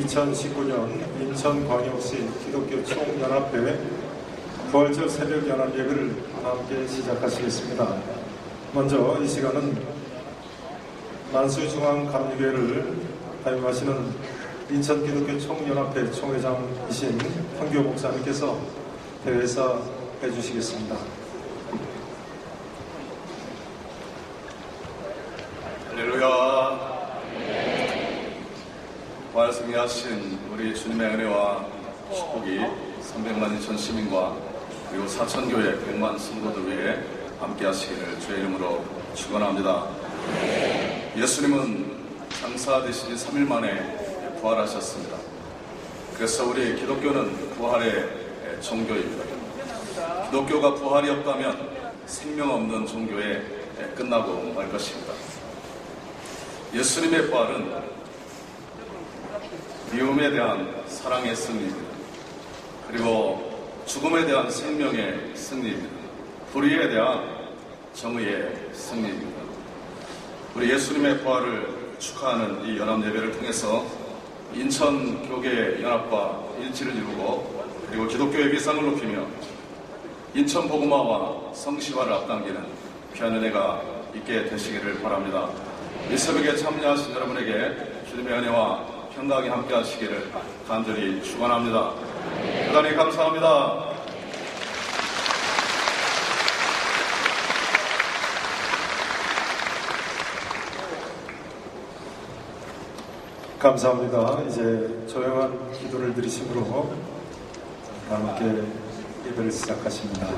2019년 인천광역시 기독교 총연합회 부활절 새벽 연합 예배를 함께 시작하시겠습니다. 먼저 이 시간은 만수중앙감리교회를 담임하시는 인천기독교 총연합회 총회장이신 황교 목사님께서 대회사 해주시겠습니다. 할렐루야. 부활 승리하신 우리 주님의 은혜와 축복이 300만 인천 시민과 그리고 사천교회 100만 성도들 위해 함께 하시기를 주의 이름으로 축원합니다. 예수님은 장사되신 지 3일 만에 부활하셨습니다. 그래서 우리 기독교는 부활의 종교입니다. 기독교가 부활이 없다면 생명 없는 종교에 끝나고 말 것입니다. 예수님의 부활은 미움에 대한 사랑의 승리입니다. 그리고 죽음에 대한 생명의 승리입니다. 불의에 대한 정의의 승리입니다. 우리 예수님의 부활을 축하하는 이 연합 예배를 통해서 인천 교계 연합과 일치를 이루고 그리고 기독교의 비상을 높이며 인천 복음화와 성시화를 앞당기는 귀한 은혜가 있게 되시기를 바랍니다. 이 새벽에 참여하신 여러분에게 주님의 은혜와 평강이 함께 하시기를 간절히 축원합니다. 대단히 감사합니다. 감사합니다. 이제 조용한 기도를 드리심으로 함께 예배를 시작하십니다.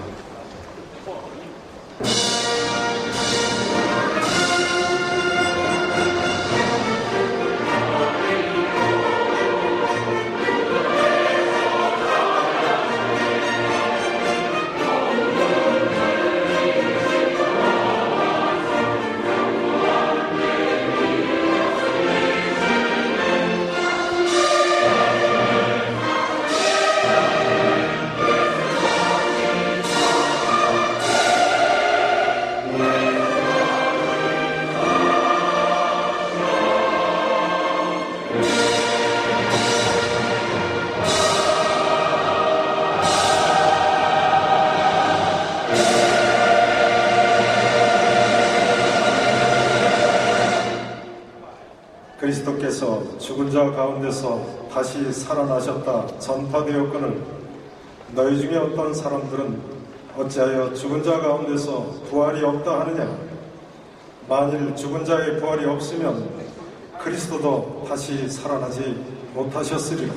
그리스도께서 죽은 자 가운데서 다시 살아나셨다 전파되었거늘 너희 중에 어떤 사람들은 어찌하여 죽은 자 가운데서 부활이 없다 하느냐. 만일 죽은 자의 부활이 없으면 그리스도도 다시 살아나지 못하셨으리라.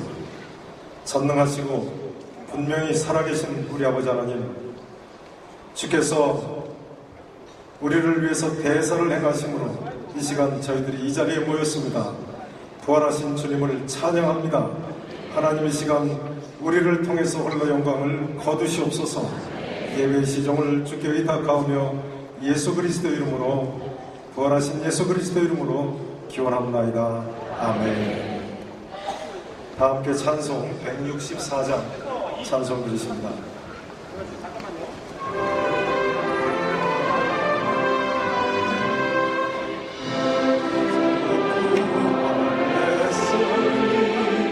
전능하시고 분명히 살아계신 우리 아버지 하나님, 주께서 우리를 위해서 대설을 행하심으로 이 시간 저희들이 이 자리에 모였습니다. 부활하신 주님을 찬양합니다. 하나님, 이 시간 우리를 통해서 홀로 영광을 거두시옵소서. 예배의 시종을 주께 의탁하오며 예수 그리스도 이름으로, 부활하신 예수 그리스도 이름으로 기원합나이다. 아멘. 다 함께 찬송 164장 찬송 드리십니다. 천사들이 들고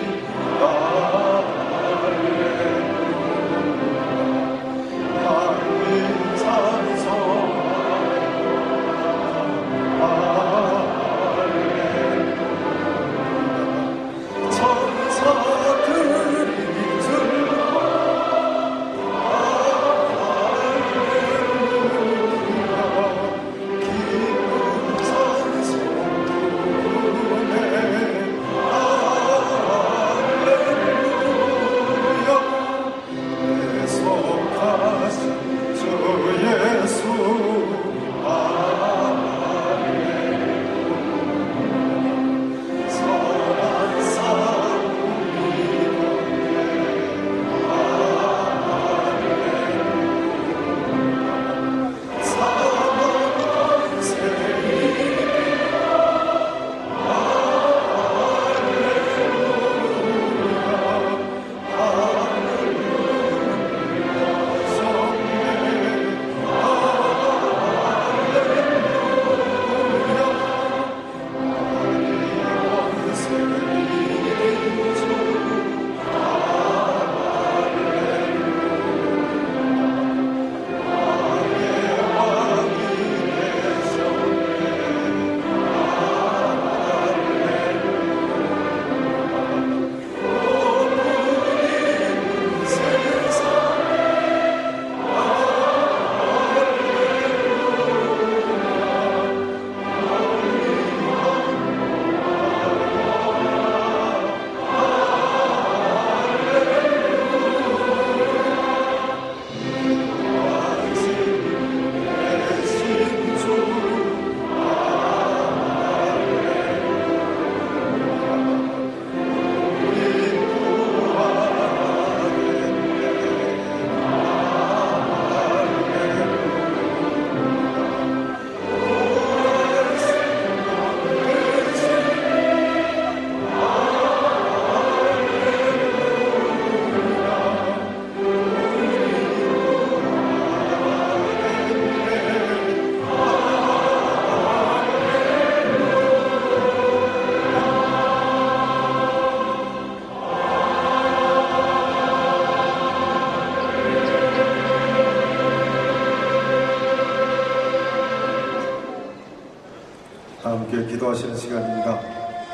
함께 기도하시는 시간입니다.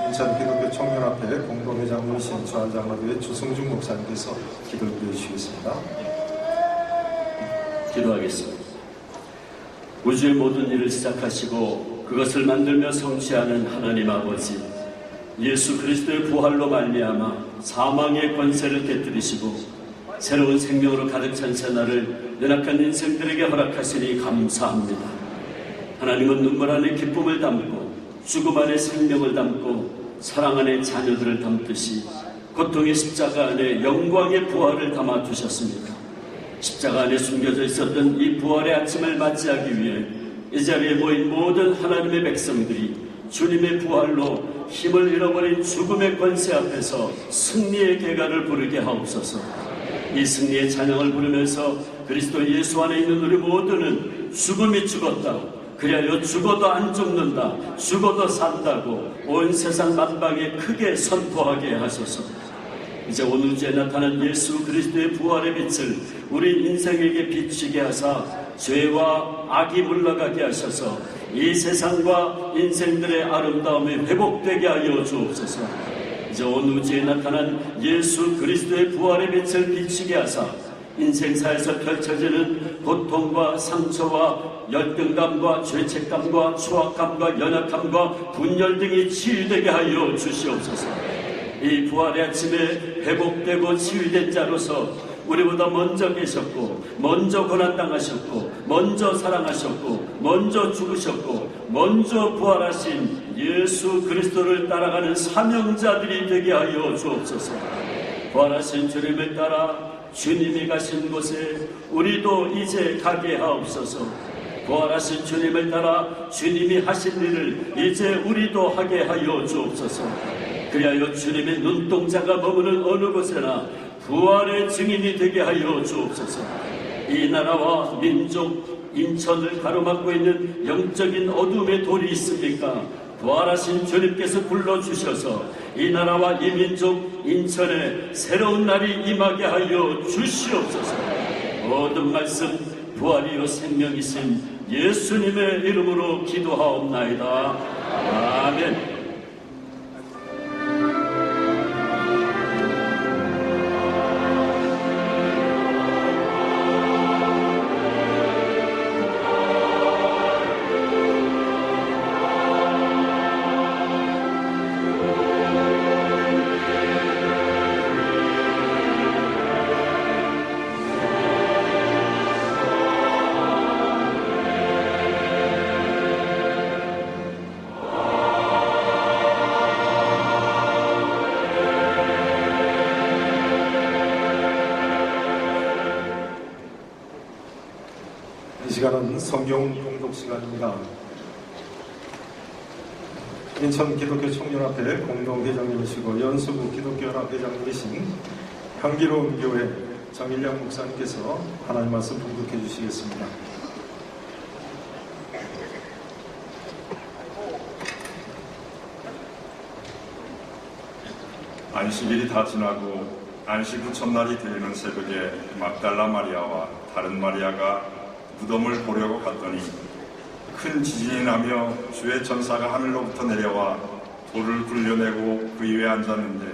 인천 기독교 청년합회 공동회장이신 주한장로교회 주승중 목사님께서 기도를 드리시겠습니다. 기도하겠습니다. 우주의 모든 일을 시작하시고 그것을 만들며 성취하는 하나님 아버지, 예수 그리스도의 부활로 말미암아 사망의 권세를 깨뜨리시고 새로운 생명으로 가득 찬 새날을 연약한 인생들에게 허락하시니 감사합니다. 하나님은 눈물 안에 기쁨을 담고 죽음 안에 생명을 담고 사랑 안에 자녀들을 담듯이 고통의 십자가 안에 영광의 부활을 담아 두셨습니다. 십자가 안에 숨겨져 있었던 이 부활의 아침을 맞이하기 위해 이 자리에 모인 모든 하나님의 백성들이 주님의 부활로 힘을 잃어버린 죽음의 권세 앞에서 승리의 개가를 부르게 하옵소서. 이 승리의 찬양을 부르면서 그리스도 예수 안에 있는 우리 모두는 죽음이 죽었다, 그리하여 죽어도 안 죽는다, 죽어도 산다고 온 세상 만방에 크게 선포하게 하소서. 이제 온 우주에 나타난 예수 그리스도의 부활의 빛을 우리 인생에게 비추게 하사 죄와 악이 물러가게 하셔서 이 세상과 인생들의 아름다움이 회복되게 하여 주옵소서. 이제 온 우주에 나타난 예수 그리스도의 부활의 빛을 비추게 하사 인생사에서 펼쳐지는 고통과 상처와 열등감과 죄책감과 추악감과 연약함과 분열 등이 치유되게 하여 주시옵소서. 이 부활의 아침에 회복되고 치유된 자로서 우리보다 먼저 계셨고 먼저 고난당하셨고 먼저 사랑하셨고 먼저 죽으셨고 먼저 부활하신 예수 그리스도를 따라가는 사명자들이 되게 하여 주옵소서. 부활하신 주님을 따라 주님이 가신 곳에 우리도 이제 가게 하옵소서. 부활하신 주님을 따라 주님이 하신 일을 이제 우리도 하게 하여 주옵소서. 그리하여 주님의 눈동자가 머무는 어느 곳에나 부활의 증인이 되게 하여 주옵소서. 이 나라와 민족 인천을 가로막고 있는 영적인 어둠의 돌이 있습니까? 부활하신 주님께서 불러주셔서 이 나라와 이 민족 인천에 새로운 날이 임하게 하여 주시옵소서. 모든 말씀 부활이요 생명이신 예수님의 이름으로 기도하옵나이다. 아멘. 이 시간은 성경 봉독 시간입니다. 인천 기독교 청년합회 공동회장님이시고 연수구 기독교연합 회장님이신 향기로운 교회 정일량 목사님께서 하나님 말씀 봉독해 주시겠습니다. 안식일이 다 지나고 안식 후 첫날이 되는 새벽에 막달라 마리아와 다른 마리아가 무덤을 보려고 갔더니 큰 지진이 나며 주의 천사가 하늘로부터 내려와 돌을 굴려내고 그 위에 앉았는데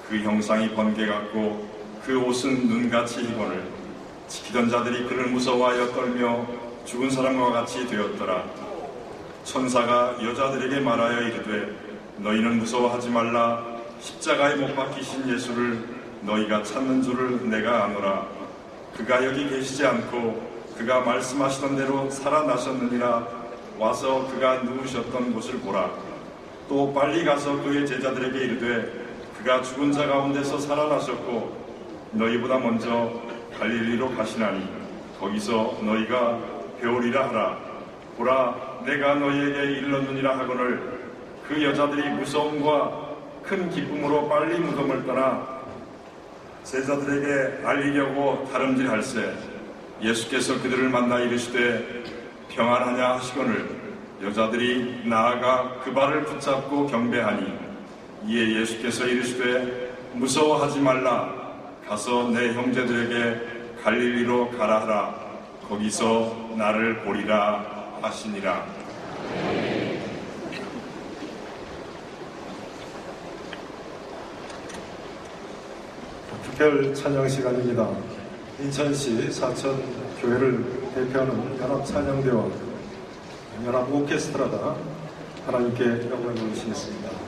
그 형상이 번개 같고 그 옷은 눈같이 희번을 지키던 자들이 그를 무서워하여 떨며 죽은 사람과 같이 되었더라. 천사가 여자들에게 말하여 이르되 너희는 무서워하지 말라. 십자가에 못 박히신 예수를 너희가 찾는 줄을 내가 아노라. 그가 여기 계시지 않고 그가 말씀하시던 대로 살아나셨느니라. 와서 그가 누우셨던 곳을 보라. 또 빨리 가서 그의 제자들에게 이르되 그가 죽은 자 가운데서 살아나셨고 너희보다 먼저 갈릴리로 가시나니 거기서 너희가 배우리라 하라. 보라, 내가 너희에게 일렀느니라 하거늘 그 여자들이 무서움과 큰 기쁨으로 빨리 무덤을 떠나 제자들에게 알리려고 다름질할세 예수께서 그들을 만나 이르시되 평안하냐 하시거늘 여자들이 나아가 그 발을 붙잡고 경배하니 이에 예수께서 이르시되 무서워하지 말라. 가서 내 형제들에게 갈릴리로 가라 하라. 거기서 나를 보리라 하시니라. 특별 찬양 시간입니다. 인천시 사천 교회를 대표하는 연합 찬양대와 연합 오케스트라가 하나님께 영광을 돌리시겠습니다.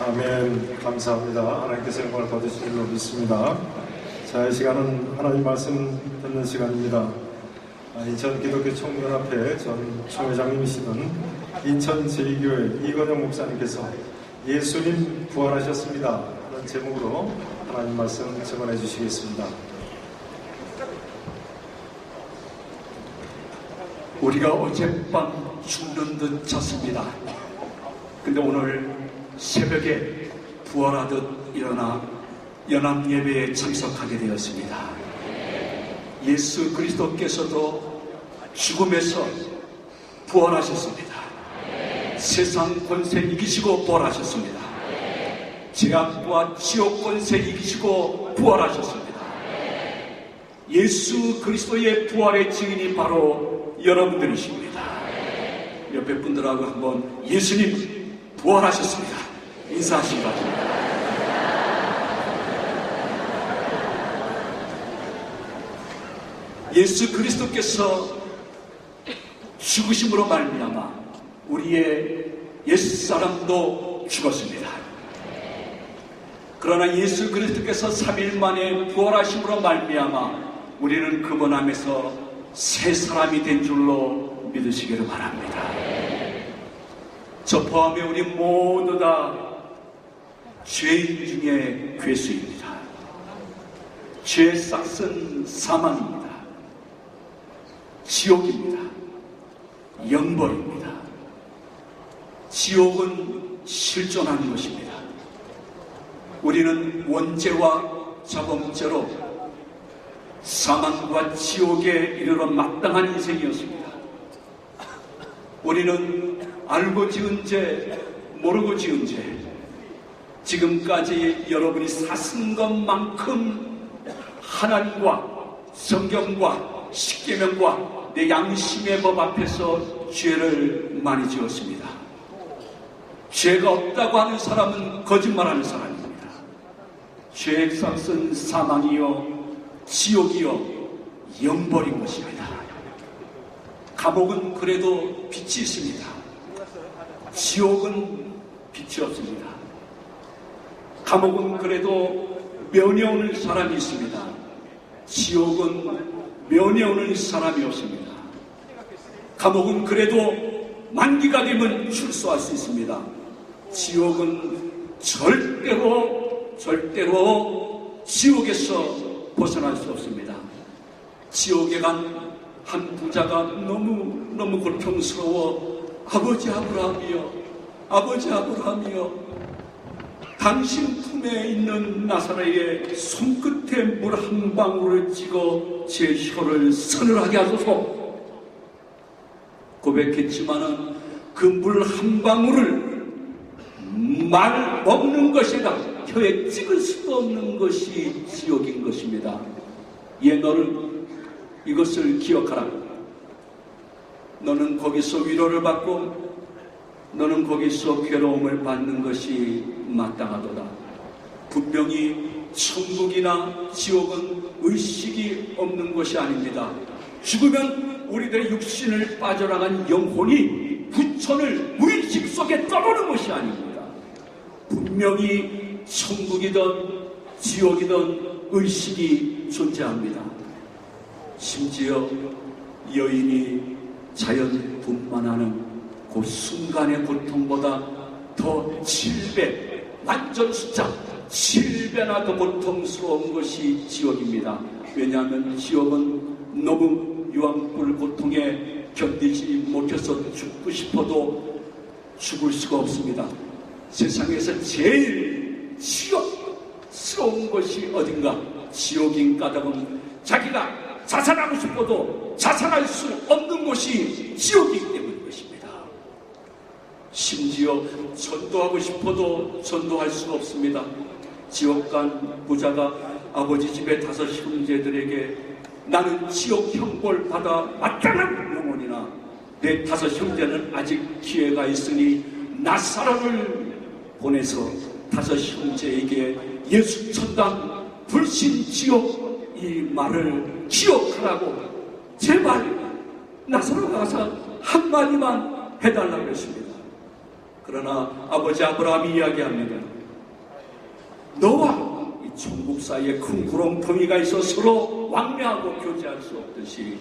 아멘. 감사합니다. 하나님께서 영광을 받으실 줄로 믿습니다. 자, 이 시간은 하나님 말씀 듣는 시간입니다. 인천 기독교 총연합회 전 총회장님이시던 인천 제2교회 이건영 목사님께서 예수님 부활하셨습니다 하는 제목으로 하나님 말씀 증언해 주시겠습니다. 우리가 어젯밤 죽는 듯 잤습니다. 근데 오늘 새벽에 부활하듯 일어나 연합예배에 참석하게 되었습니다. 예수 그리스도께서도 죽음에서 부활하셨습니다. 세상 권세 이기시고 부활하셨습니다. 죄악과 지옥 권세 이기시고 부활하셨습니다. 예수 그리스도의 부활의 증인이 바로 여러분들이십니다. 옆에 분들하고 한번 예수님 부활하셨습니다. 인사하시기 바랍니다. 예수 그리스도께서 죽으심으로 말미암아 우리의 옛사람도 죽었습니다. 그러나 예수 그리스도께서 3일 만에 부활하심으로 말미암아 우리는 그분 안에서 새 사람이 된 줄로 믿으시기를 바랍니다. 저 포함해 우리 모두 다 죄인 중에 괴수입니다. 죄의 싹은 사망입니다. 지옥입니다. 영벌입니다. 지옥은 실존하는 것입니다. 우리는 원죄와 자범죄로 사망과 지옥에 이르러 마땅한 인생이었습니다. 우리는 알고 지은 죄, 모르고 지은 죄, 지금까지 여러분이 사신 것만큼 하나님과 성경과 십계명과 내 양심의 법 앞에서 죄를 많이 지었습니다. 죄가 없다고 하는 사람은 거짓말하는 사람입니다. 죄의 삭은 사망이요 지옥이요 영벌인 것입니다. 감옥은 그래도 빛이 있습니다. 지옥은 빛이 없습니다. 감옥은 그래도 면회 오는 사람이 있습니다. 지옥은 면회 오는 사람이 없습니다. 감옥은 그래도 만기가 되면 출소할 수 있습니다. 지옥은 절대로 지옥에서 벗어날 수 없습니다. 지옥에 간 한 부자가 너무 고통스러워 아버지 아브라함이여 당신 품에 있는 나사로의 손끝에 물 한 방울을 찍어 제 혀를 서늘하게 하소서 고백했지만은 그 물 한 방울을 말 먹는 것이다. 혀에 찍을 수도 없는 것이 지옥인 것입니다. 너는 이것을 기억하라. 너는 거기서 위로를 받고 너는 거기서 괴로움을 받는 것이 마땅하도다. 분명히 천국이나 지옥은 의식이 없는 것이 아닙니다. 죽으면 우리들의 육신을 빠져나간 영혼이 부천을 무의식 속에 떠도는 것이 아닙니다. 분명히 천국이든 지옥이든 의식이 존재합니다. 심지어 여인이 자연분만하는 그 순간의 고통보다 더 7배, 완전 숫자 7배나 더 고통스러운 것이 지옥입니다. 왜냐하면 지옥은 너무 유황불 고통에 견디지 못해서 죽고 싶어도 죽을 수가 없습니다. 세상에서 제일 지옥스러운 것이 어딘가? 지옥인 까닭은 자기가 자살하고 싶어도 자살할 수 없는 곳이 지옥이기 때문인 것입니다. 심지어 전도하고 싶어도 전도할 수가 없습니다. 지옥 간 부자가 아버지 집의 5 형제들에게 나는 지옥 형벌 받아 마땅한 영혼이나 내 5 형제는 아직 기회가 있으니 나사로를 보내서 5 형제에게 예수 천당 불신 지옥 이 말을 기억하라고 제발 나사로가 가서 한마디만 해달라고 했습니다. 그러나 아버지 아브라함이 이야기합니다. 너와 이 천국 사이에 큰 구렁텅이가 있어 서로 왕래하고 교제할 수 없듯이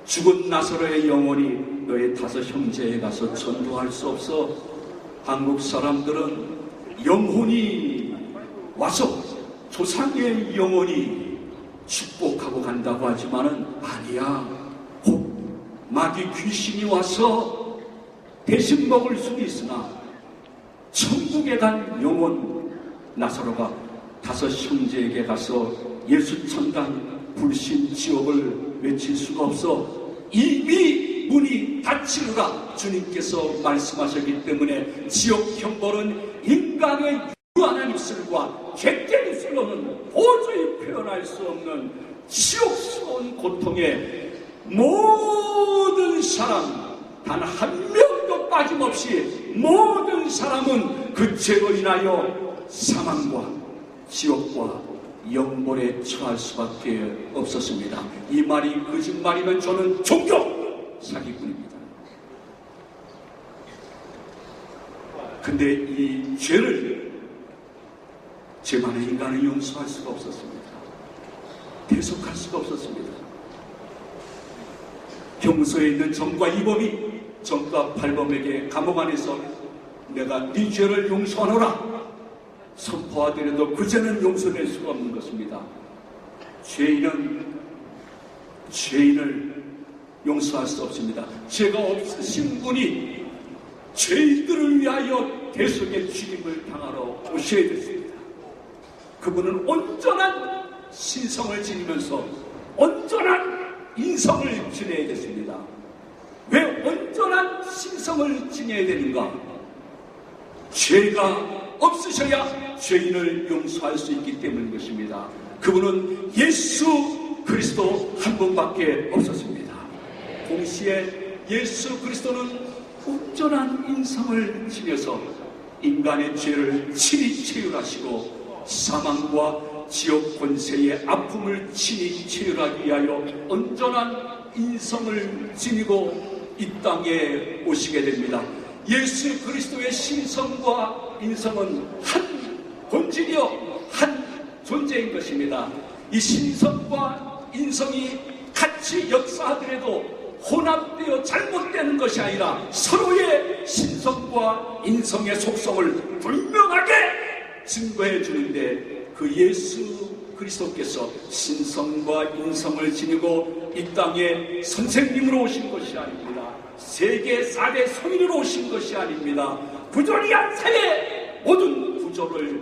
죽은 나사로의 영혼이 너의 5 형제에 가서 전도할 수 없어. 한국 사람들은 영혼이 와서 조상의 영혼이 축복하고 간다고 하지만은 아니야. 혹 마귀 귀신이 와서 대신 먹을 수도 있으나 천국에 간 영혼 나사로가 5 형제에게 가서 예수 천당 불신 지옥을 외칠 수가 없어. 이미 문이 닫히리라 주님께서 말씀하셨기 때문에 지옥 형벌은 인간의 유한한 입술과 객된 입술로는 도저히 표현할 수 없는 지옥스러운 고통에 모든 사람 단 한 명도 빠짐없이 모든 사람은 그 죄로 인하여 사망과 지옥과 영벌에 처할 수밖에 없었습니다. 이 말이 거짓말이면 저는 종교 사기꾼입니다. 근데 이 죄를 죄만의 인간은 용서할 수가 없었습니다. 대속할 수가 없었습니다. 형무소에 있는 정과 이범이 정과 발범에게 감옥 안에서 내가 네 죄를 용서하노라 선포하더라도 그 죄는 용서될 수가 없는 것입니다. 죄인을 용서할 수 없습니다. 죄가 없으신 분이 죄인들을 위하여 대속의 죽임을 당하러 오셔야 됐습니다. 그분은 온전한 신성을 지니면서 온전한 인성을 지내야 됐습니다. 왜 온전한 신성을 지내야 되는가? 죄가 없으셔야 죄인을 용서할 수 있기 때문인 것입니다. 그분은 예수 그리스도 한 분밖에 없었습니다. 동시에 예수 그리스도는 온전한 인성을 지녀서 인간의 죄를 친히 체휼하시고 사망과 지옥 권세의 아픔을 친히 체휼하기 위하여 온전한 인성을 지니고 이 땅에 오시게 됩니다. 예수 그리스도의 신성과 인성은 한 본질이요 한 존재인 것입니다. 이 신성과 인성이 같이 역사하더라도 혼합되어 잘못되는 것이 아니라 서로의 신성과 인성의 속성을 분명하게 증거해 주는데 그 예수 그리스도께서 신성과 인성을 지니고 이 땅에 선생님으로 오신 것이 아닙니다. 세계 4대 성인으로 오신 것이 아닙니다. 부조리한 사회 모든 구조를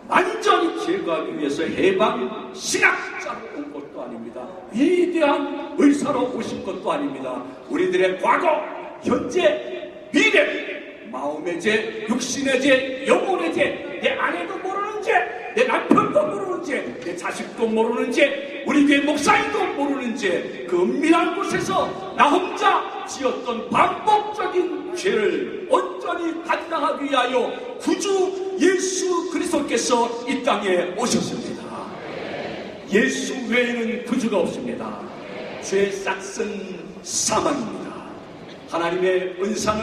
완전히 제거하기 위해서 해방 신학자로 온 것도 아닙니다. 위대한 의사로 오신 것도 아닙니다. 우리들의 과거, 현재, 미래, 마음의 죄, 육신의 죄, 영혼의 죄, 내 아내도 모르는 죄, 내 남편도 모르는 죄, 내 자식도 모르는 죄, 우리 교회 목사님도 모르는 죄, 그 은밀한 곳에서 나 혼자 지었던 반복적인 죄를 온전히 감당하기 위하여 구주 예수 그리스도께서 이 땅에 오셨습니다. 예수 외에는 구주가 없습니다. 죄 싹은 사망입니다. 하나님의 은사는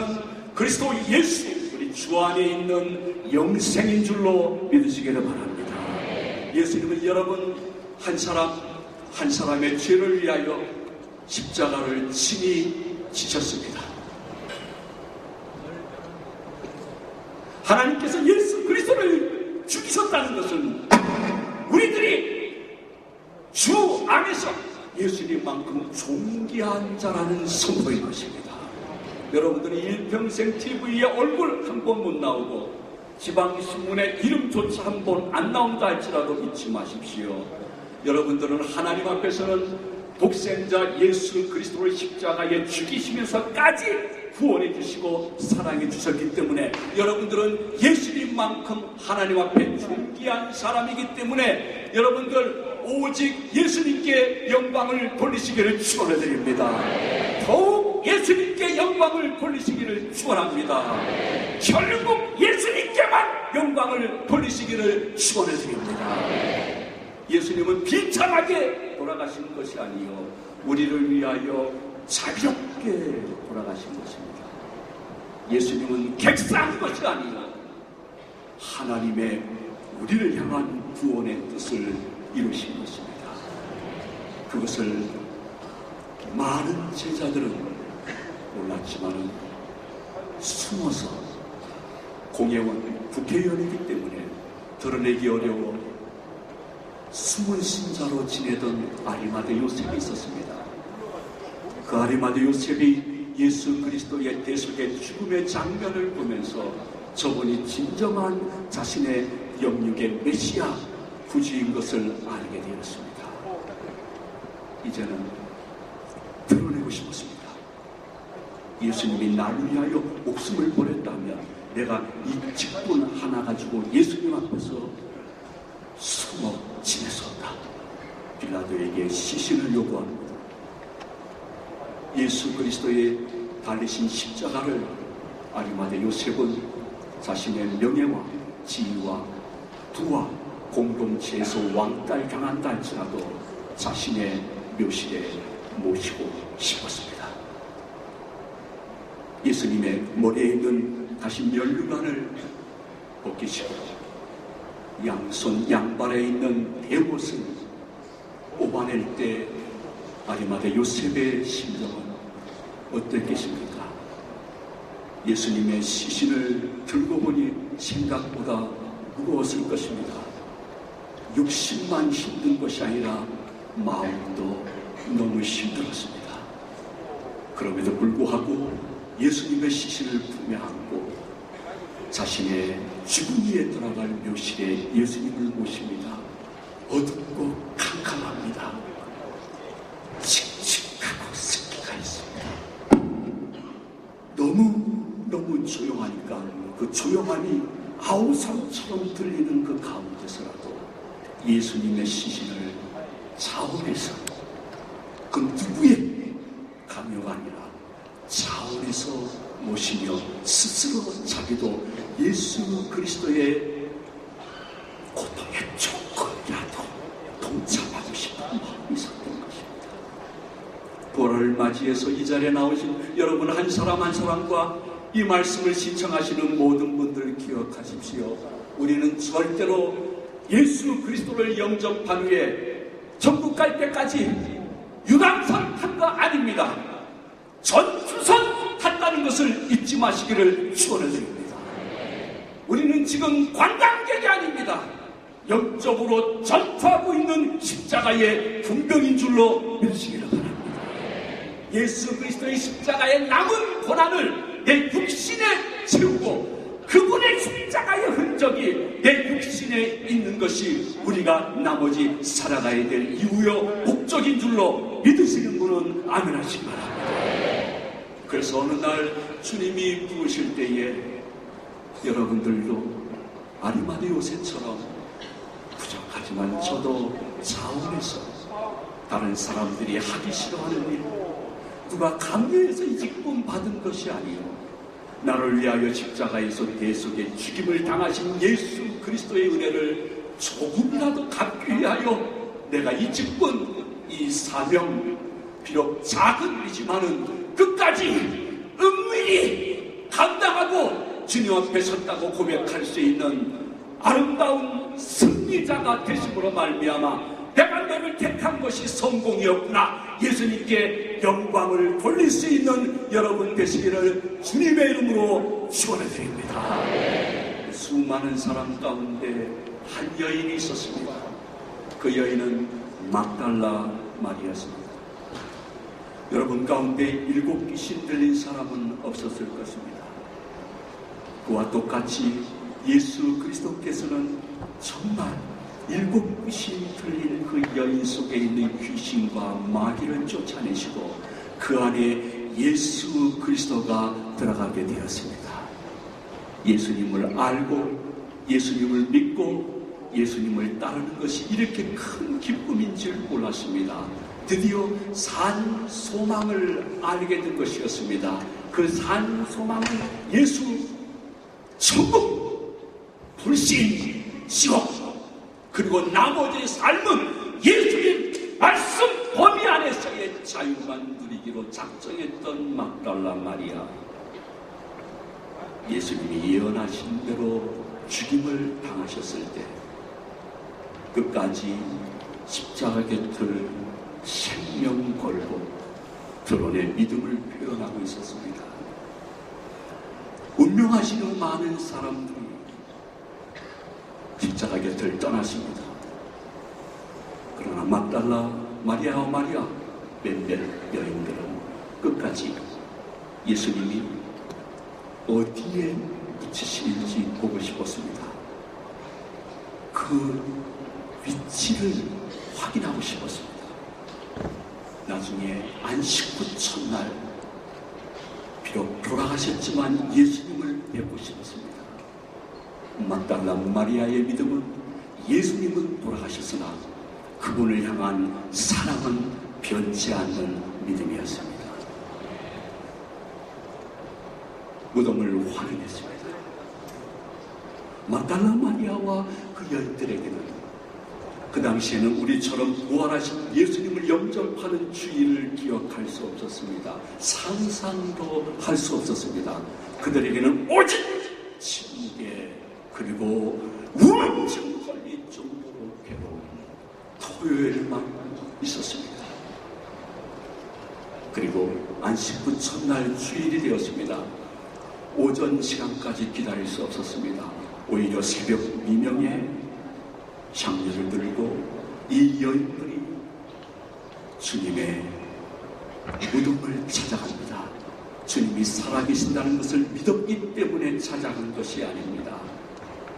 그리스도 예수 우리 주 안에 있는 영생인 줄로 믿으시기를 바랍니다. 예수님은 여러분 한 사람 한 사람의 죄를 위하여 십자가를 친히 지셨습니다. 하나님께서 예수 그리스도를 죽이셨다는 것은 우리들이 주 안에서 예수님만큼 존귀한 자라는 선포인 것입니다. 여러분들이 일평생 TV에 얼굴 한 번 못 나오고 지방신문에 이름조차 한 번 안 나온다 할지라도 잊지 마십시오. 여러분들은 하나님 앞에서는 독생자 예수 그리스도를 십자가에 죽이시면서까지 구원해 주시고 사랑해 주셨기 때문에 여러분들은 예수님만큼 하나님 앞에 존귀한 사람이기 때문에 여러분들 오직 예수님께 영광을 돌리시기를 축원해드립니다. 더욱 예수님께 영광을 돌리시기를 축원합니다. 결국 예수님께만 영광을 돌리시기를 축원해드립니다. 예수님은 비참하게 돌아가신 것이 아니요 우리를 위하여 자비롭게 돌아가신 것입니다. 예수님은 객사한 것이 아니요 하나님의 우리를 향한 구원의 뜻을 이루신 것입니다. 그것을 많은 제자들은 몰랐지만은 숨어서 공회원 국회의원이기 때문에 드러내기 어려워 숨은 신자로 지내던 아리마대 요셉이 있었습니다. 그 아리마대 요셉이 예수 그리스도의 대속의 죽음의 장면을 보면서 저분이 진정한 자신의 영육의 메시아 구주인 것을 알게 되었습니다. 이제는 드러내고 싶었습니다. 예수님이 나를 위하여 목숨을 버렸다면 내가 이 직분 하나 가지고 예수님 앞에서 숨어 지냈었다. 빌라도에게 시신을 요구합니다. 예수 그리스도의 달리신 십자가를 아리마대 요셉은 자신의 명예와 지위와 부와 공동체에서 왕따에 당한다 할지라도 자신의 묘실에 모시고 싶었습니다. 예수님의 머리에 있는 다시 면류관을 벗기시고 양손 양발에 있는 대옷을 뽑아낼 때 아리마대 요셉의 심정은 어땠겠습니까? 예수님의 시신을 들고 보니 생각보다 무거웠을 것입니다. 육신만 힘든 것이 아니라 마음도 너무 힘들었습니다. 그럼에도 불구하고 예수님의 시신을 품에 안고 자신의 죽음 위에 돌아갈 묘실에 예수님을 모십니다. 어둡고 캄캄합니다. 칙칙하고 습기가 있습니다. 너무 조용하니까 그 조용함이 아우성처럼 들리는 그 가운데서라도 예수님의 시신을 자원해서 그 누구의 강요가 아니라 자원해서 모시며 스스로 자기도 예수 그리스도의 고통에 조금이라도 동참하고 싶은 마음이 있었던 것입니다. 부활을 맞이해서 이 자리에 나오신 여러분 한 사람 한 사람과 이 말씀을 신청하시는 모든 분들 기억하십시오. 우리는 절대로 예수 그리스도를 영접한 후에 천국 갈 때까지 유람선 탄 거 아닙니다. 전주선 탔다는 것을 잊지 마시기를 축원드립니다. 우리는 지금 관광객이 아닙니다. 영적으로 전투하고 있는 십자가의 군병인 줄로 믿으시기를 바랍니다. 예수 그리스도의 십자가의 남은 고난을 내 육신에 채우고 그분의 십자가의 흔적이 내 육신에 있는 것이 우리가 나머지 살아가야 될 이유요 목적인 줄로 믿으시는 분은 아멘 하시기 바랍니다. 그래서 어느 날 주님이 부으실 때에 여러분들도 아리마대 요셉처럼 부족하지만 저도 자원해서 다른 사람들이 하기 싫어하는 일, 누가 강요해서 이 직분 받은 것이 아니요 나를 위하여 십자가에서 대속의 죽임을 당하신 예수 그리스도의 은혜를 조금이라도 갚기 위하여 내가 이 직분, 이 사명, 비록 작은 일이지만은 끝까지 은밀히 감당하고 주님 앞에 섰다고 고백할 수 있는 아름다운 승리자가 되심으로 말미암아 내가 너를 택한 것이 성공이었구나. 예수님께 영광을 돌릴 수 있는 여러분 되시기를 주님의 이름으로 축원해드립니다. 수많은 사람 가운데 한 여인이 있었습니다. 그 여인은 막달라 마리아였습니다. 여러분 가운데 7 귀신 들린 사람은 없었을 것입니다. 그와 똑같이 예수 그리스도께서는 정말 7 귀신 들린 그 여인 속에 있는 귀신과 마귀를 쫓아내시고 그 안에 예수 그리스도가 들어가게 되었습니다. 예수님을 알고 예수님을 믿고 예수님을 따르는 것이 이렇게 큰 기쁨인 줄 몰랐습니다. 드디어 산 소망을 알게 된 것이었습니다. 그 산 소망은 예수, 천국, 불신, 지옥, 그리고 나머지 삶은 예수님 말씀 범위 안에서의 자유만 누리기로 작정했던 막달라 마리아. 예수님이 예언하신 대로 죽임을 당하셨을 때 끝까지 십자가 곁을 생명 걸고 드론의 믿음을 표현하고 있었습니다. 운명하시는 많은 사람들이 십자가 곁을 떠났습니다. 그러나 막달라 마리아와 마리아 몇몇 여인들은 끝까지 예수님이 어디에 묻히시는지 보고 싶었습니다. 그 위치를 확인하고 싶었습니다. 나중에 안식 후 첫날 비록 돌아가셨지만 예수님을 뵙고 싶었습니다. 막달라 마리아의 믿음은 예수님은 돌아가셨으나 그분을 향한 사랑은 변치 않는 믿음이었습니다. 무덤을 확인했습니다. 막달라 마리아와 그 여인들에게는 그 당시에는 우리처럼 부활하신 예수님을 영접하는 주의를 기억할 수 없었습니다. 상상도 할 수 없었습니다. 그들에게는 오직 침계 그리고 우울증 걸릴 정도로 괴로운 토요일만 있었습니다. 그리고 안식 후 첫날 주일이 되었습니다. 오전 시간까지 기다릴 수 없었습니다. 오히려 새벽 미명에 향유를 들고 이 여인들이 주님의 무덤을 찾아갑니다. 주님이 살아계신다는 것을 믿었기 때문에 찾아간 것이 아닙니다.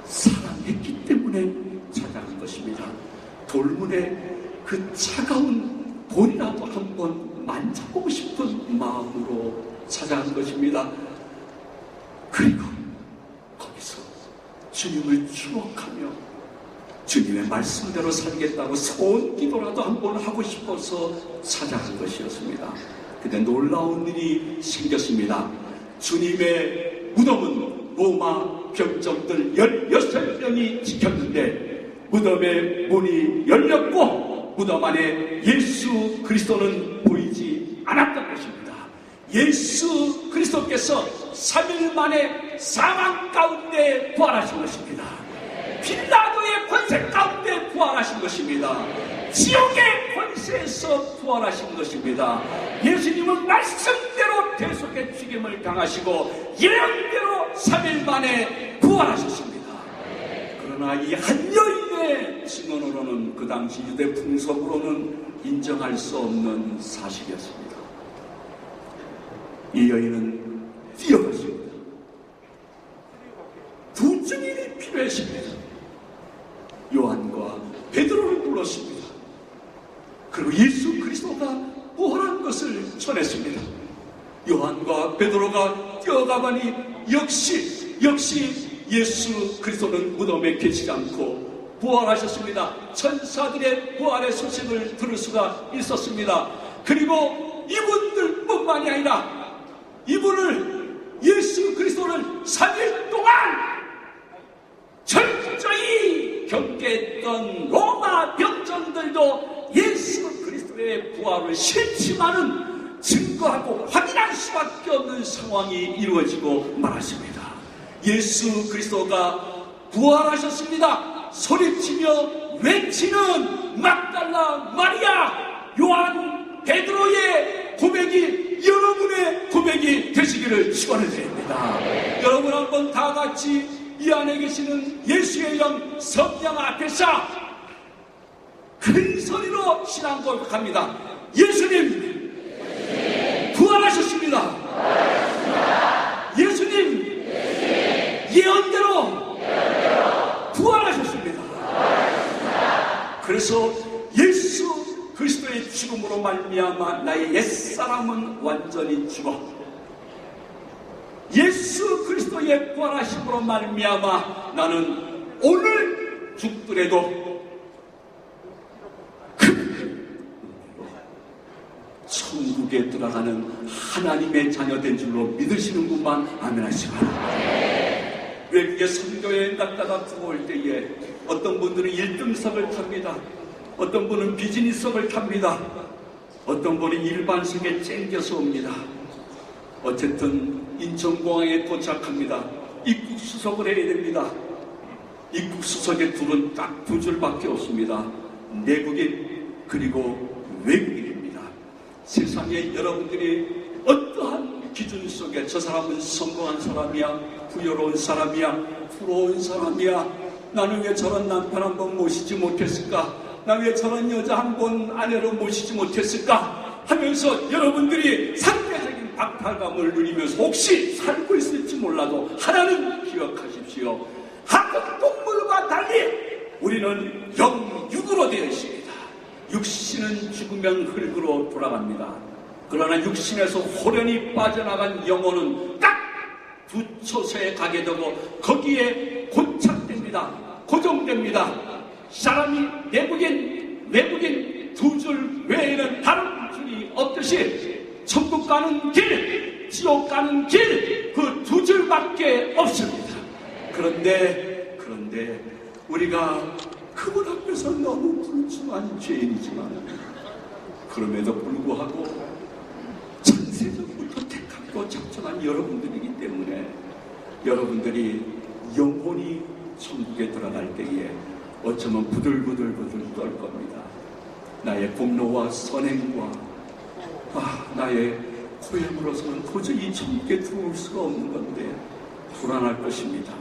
사랑했기 때문에 찾아간 것입니다. 돌문에 그 차가운 볼이라도 한번 만져보고 싶은 마음으로 찾아간 것입니다. 그리고 거기서 주님을 추억하며 주님의 말씀대로 살겠다고 소원 기도라도 한번 하고 싶어서 찾아간 것이었습니다. 근데 놀라운 일이 생겼습니다. 주님의 무덤은 로마 병정들 16명이 지켰는데 무덤의 문이 열렸고 무덤 안에 예수 그리스도는 보이지 않았던 것입니다. 예수 그리스도께서 3일 만에 사망 가운데 부활하신 것입니다. 빌라도의 권세 가운데 부활하신 것입니다. 지옥의 권세에서 부활하신 것입니다. 예수님은 말씀대로 대속의 죽임을 당하시고 예언대로 3일 만에 부활하셨습니다. 그러나 이 한 여인의 증언으로는 그 당시 유대 풍속으로는 인정할 수 없는 사실이었습니다. 이 여인은 뛰어갔습니다. 두 증인이 필요했습니다. 요한과 베드로를 불렀습니다. 그리고 예수 그리스도가 부활한 것을 전했습니다. 요한과 베드로가 뛰어가보니 역시 예수 그리스도는 무덤에 계시지 않고 부활하셨습니다. 천사들의 부활의 소식을 들을 수가 있었습니다. 그리고 이분들뿐만이 아니라 이분을 예수 그리스도를 3일 동안 철저히 경계했던 로마 병정들도 예수 그리스도의 부활을 실체만은 증거하고 확인할 수밖에 없는 상황이 이루어지고 말았습니다. 예수 그리스도가 부활하셨습니다. 소리치며 외치는 막달라 마리아, 요한, 베드로의 고백이 여러분의 고백이 되시기를 축원드립니다. 여러분 한번 다 같이 이 안에 계시는 예수의 영 성령 앞에서 큰 소리로 신앙 고백합니다. 예수님 부활하셨습니다. 예수님 예언대로 부활하셨습니다. 그래서 예수 그리스도의 죽음으로 말미암아 나의 옛사람은 완전히 죽어 예수 그리스도의 부활하심으로 말미암아 나는 오늘 죽더라도 천국에 들어가는 하나님의 자녀된 줄로 믿으시는 분만 아멘 하시기 바랍니다. 외국에 선교여행 갔다가 들어올 때에 어떤 분들은 1등석을 탑니다. 어떤 분은 비즈니스석을 탑니다. 어떤 분은 일반석에 쨍겨서 옵니다. 어쨌든 인천공항에 도착합니다. 입국수속을 해야 됩니다. 입국수속의 둘은 딱 2줄밖에 없습니다. 내국인 그리고 외국인입니다. 세상에 여러분들이 어떠한 기준 속에 저 사람은 성공한 사람이야, 부여로운 사람이야, 부러운 사람이야, 나는 왜 저런 남편 한 번 모시지 못했을까? 나 왜 저런 여자 한 번 아내로 모시지 못했을까? 하면서 여러분들이 상대적인 박탈감을 누리면서 혹시 살고 있을지 몰라도 하나는 기억하십시오. 한국 동물과 달리 우리는 영육으로 되어 있습니다. 육신은 죽으면 흙으로 돌아갑니다. 그러나 육신에서 호련히 빠져나간 영혼은 딱 2초세에 가게 되고 거기에 고착됩니다. 고정됩니다. 사람이 내국인, 외국인 2줄 외에는 다른 줄이 없듯이 천국 가는 길 지옥 가는 길 그 두 줄밖에 없습니다. 그런데 우리가 그분 앞에서 너무 불충한 죄인이지만 그럼에도 불구하고 창세전부터 택하고 작정한 여러분들이기 때문에 여러분들이 영혼이 천국에 들어갈 때에 어쩌면 부들부들 떨 겁니다. 나의 공로와 선행과 나의 고행으로서는 도저히 천국에 들어올 수가 없는 건데 불안할 것입니다.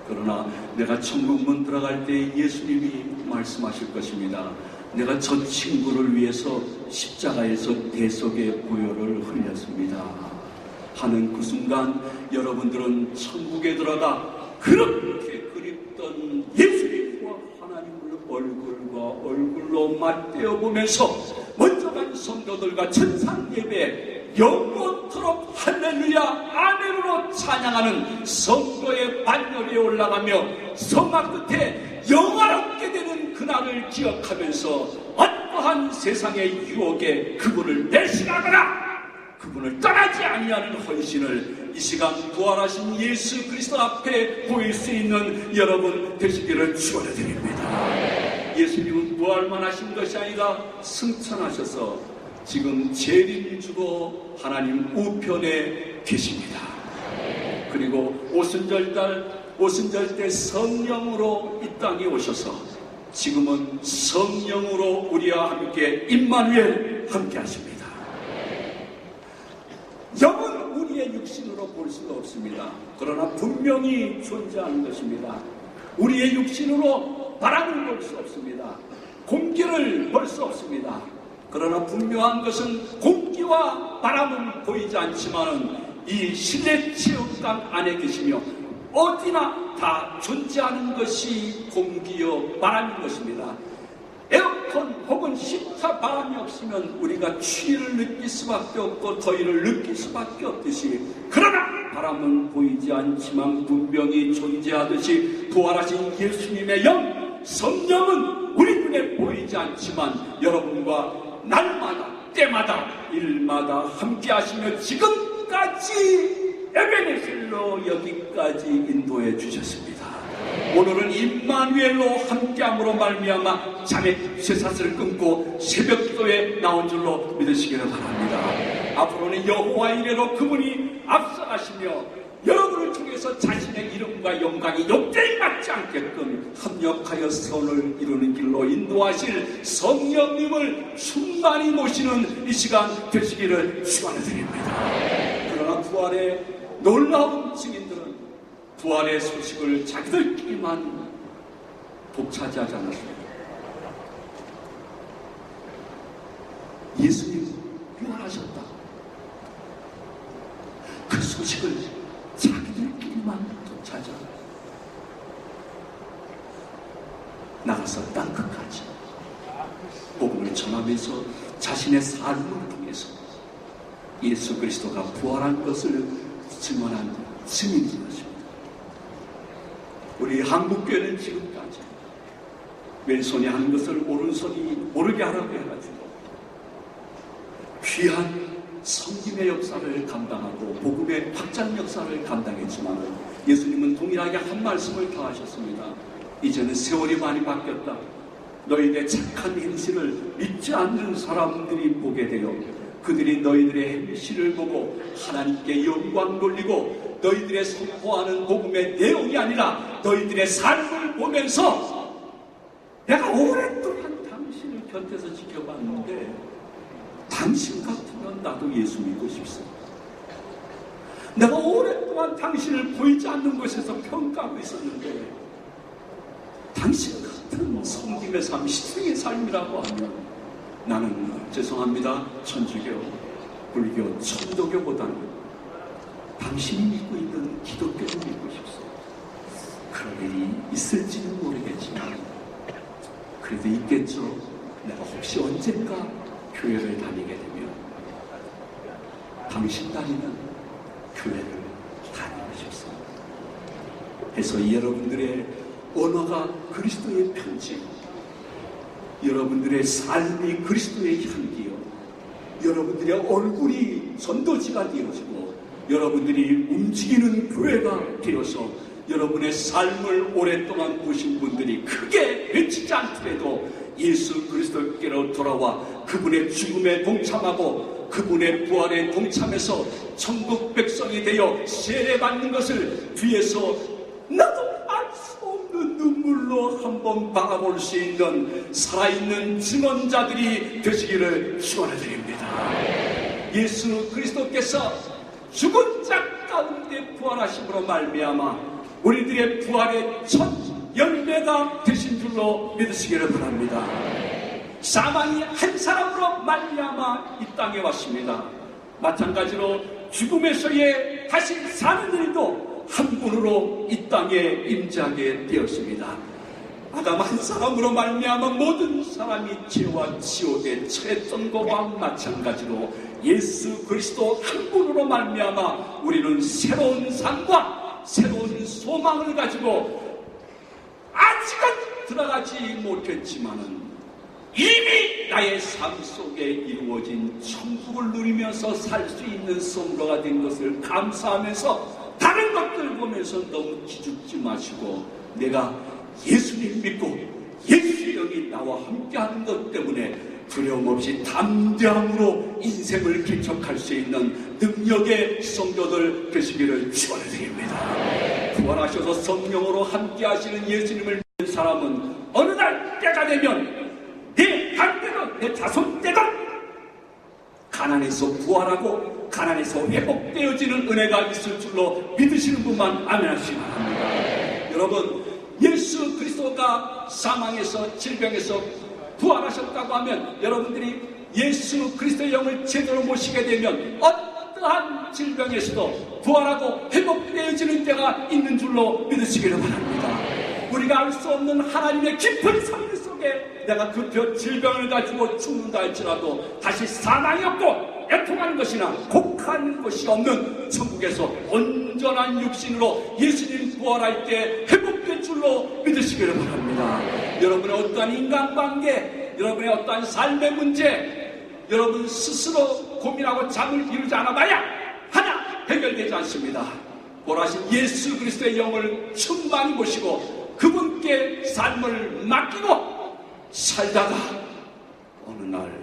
그러나 내가 천국문 들어갈 때 예수님이 말씀하실 것입니다. 내가 저 친구를 위해서 십자가에서 대속의 보혈을 흘렸습니다 하는 그 순간 여러분들은 천국에 들어가 그렇게 그립던 예수님과 하나님을 얼굴과 얼굴로 맞대어 보면서 먼저 간 성도들과 천상 예배 영원토록 할렐루야 아멘으로 찬양하는 성도의 반열에 올라가며 성막 끝에 영화롭게 되는 그날을 기억하면서 어떠한 세상의 유혹에 그분을 배신하거나 그분을 떠나지 아니하는 헌신을 이 시간 부활하신 예수 그리스도 앞에 보일 수 있는 여러분 되시기를 축원드립니다. 예수님은 부활만 하신 것이 아니라 승천하셔서 지금 재림주로 하나님 우편에 계십니다. 그리고 오순절 때 성령으로 이 땅에 오셔서 지금은 성령으로 우리와 함께 임마누엘 함께 하십니다. 영은 우리의 육신으로 볼 수가 없습니다. 그러나 분명히 존재하는 것입니다. 우리의 육신으로 바람을 볼 수 없습니다. 공기를 볼 수 없습니다. 그러나 분명한 것은 공기와 바람은 보이지 않지만 이 실내 체육관 안에 계시며 어디나 다 존재하는 것이 공기요 바람인 것입니다. 에어컨 혹은 히터 바람이 없으면 우리가 추위를 느낄 수밖에 없고 더위를 느낄 수밖에 없듯이 그러나 바람은 보이지 않지만 분명히 존재하듯이 부활하신 예수님의 영 성령은 우리 눈에 보이지 않지만 여러분과 날마다 때마다 일마다 함께 하시며 지금까지 에베네셀로 여기까지 인도해 주셨습니다. 오늘은 임마누엘로 함께함으로 말미암아 잠의 쇠사슬을 끊고 새벽기도에 나온 줄로 믿으시기를 바랍니다. 앞으로는 여호와 이레로 그분이 앞서가시며 여러분을 통해서 자신의 이름과 영광이 욕되이 맞지 않게끔 협력하여 선을 이루는 길로 인도하실 성령님을 충만히 모시는 이 시간 되시기를 축원드립니다. 그러나 부활의 놀라운 증인들은 부활의 소식을 자기들끼리만 독차지하지 않았습니다. 예수님 부활하셨다. 그 소식을 자기들끼리만 독차지하고 나가서 땅끝까지 복음을 전하면서 자신의 삶을 통해서 예수 그리스도가 부활한 것을 증언한 증인인 것입니다. 우리 한국교회는 지금까지 왼손이 하는 것을 오른손이 모르게 하라고 해가지고 귀한 성김의 역사를 감당하고 복음의 확장 역사를 감당했지만 예수님은 동일하게 한 말씀을 더 하셨습니다. 이제는 세월이 많이 바뀌었다. 너희들의 착한 행실을 믿지 않는 사람들이 보게 되어 그들이 너희들의 행실을 보고 하나님께 영광 돌리고 너희들의 선포하는 복음의 내용이 아니라 너희들의 삶을 보면서 내가 오랫동안 당신을 곁에서 지켜봤는데 당신 같으면 나도 예수 믿고 싶습니다. 내가 오랫동안 당신을 보이지 않는 곳에서 평가하고 있었는데 당신 같은 성김의 삶, 시중의 삶이라고 하면 나는 죄송합니다. 천주교, 불교, 천도교보다는 당신이 믿고 있는 기독교를 믿고 싶습니다. 그런 일이 있을지는 모르겠지만 그래도 있겠죠. 내가 혹시 언젠가 교회를 다니게 되면 당신 다니는 교회를 다니고 싶습니다. 해서 여러분들의 언어가 그리스도의 편지, 여러분들의 삶이 그리스도의 향기요, 여러분들의 얼굴이 전도지가 되어지고 여러분들이 움직이는 교회가 되어서 여러분의 삶을 오랫동안 보신 분들이 크게 외치지 않더라도 예수 그리스도께로 돌아와 그분의 죽음에 동참하고 그분의 부활에 동참해서 천국 백성이 되어 세례받는 것을 뒤에서 나도 알 수 없는 눈물로 한번 바라볼 수 있는 살아있는 증언자들이 되시기를 축원해드립니다. 예수 그리스도께서 죽은 자 가운데 부활하심으로 말미암아 우리들의 부활의 첫 열매가 되신 줄로 믿으시기를 바랍니다. 사망이 한 사람으로 말미암아 이 땅에 왔습니다. 마찬가지로 죽음에서의 다시 사는 일도 한 분으로 이 땅에 임재하게 되었습니다. 아담 한 사람으로 말미암아 모든 사람이 죄와 지옥에 처했던 것과 마찬가지로 예수 그리스도 한 분으로 말미암아 우리는 새로운 삶과 새로운 소망을 가지고 아직은 들어가지 못했지만은 이미 나의 삶 속에 이루어진 천국을 누리면서 살 수 있는 성도가 된 것을 감사하면서 다른 것들 보면서 너무 기죽지 마시고 내가 예수님 믿고 예수의 영이 나와 함께하는 것 때문에 두려움 없이 담대함으로 인생을 개척할 수 있는 능력의 성도들 되시기를 축원해드립니다. 부활하셔서 성령으로 함께하시는 예수님을 믿는 사람은 어느 날 때가 되면 내 당대든 내 자손 때든 가난에서 부활하고 가난에서 회복되어지는 은혜가 있을 줄로 믿으시는 분만 아멘 하시기 바랍니다. 여러분 예수 그리스도가 사망에서 질병에서 부활하셨다고 하면 여러분들이 예수 그리스도의 영을 제대로 모시게 되면 어떠한 질병에서도 부활하고 회복되어지는 때가 있는 줄로 믿으시기를 바랍니다. 우리가 알 수 없는 하나님의 깊은 섭리 속에 내가 그 질병을 가지고 죽는다 할지라도 다시 사망이 없고 애통하는 것이나 곡하는 것이 없는 천국에서 온전한 육신으로 예수님 부활할 때 회복될 줄로 믿으시기를 바랍니다. 여러분의 어떠한 인간관계, 여러분의 어떠한 삶의 문제, 여러분 스스로 고민하고 잠을 이루지 않아봐야 하나 해결되지 않습니다. 보라신 예수 그리스도의 영을 충만히 모시고 그분께 삶을 맡기고 살다가 어느 날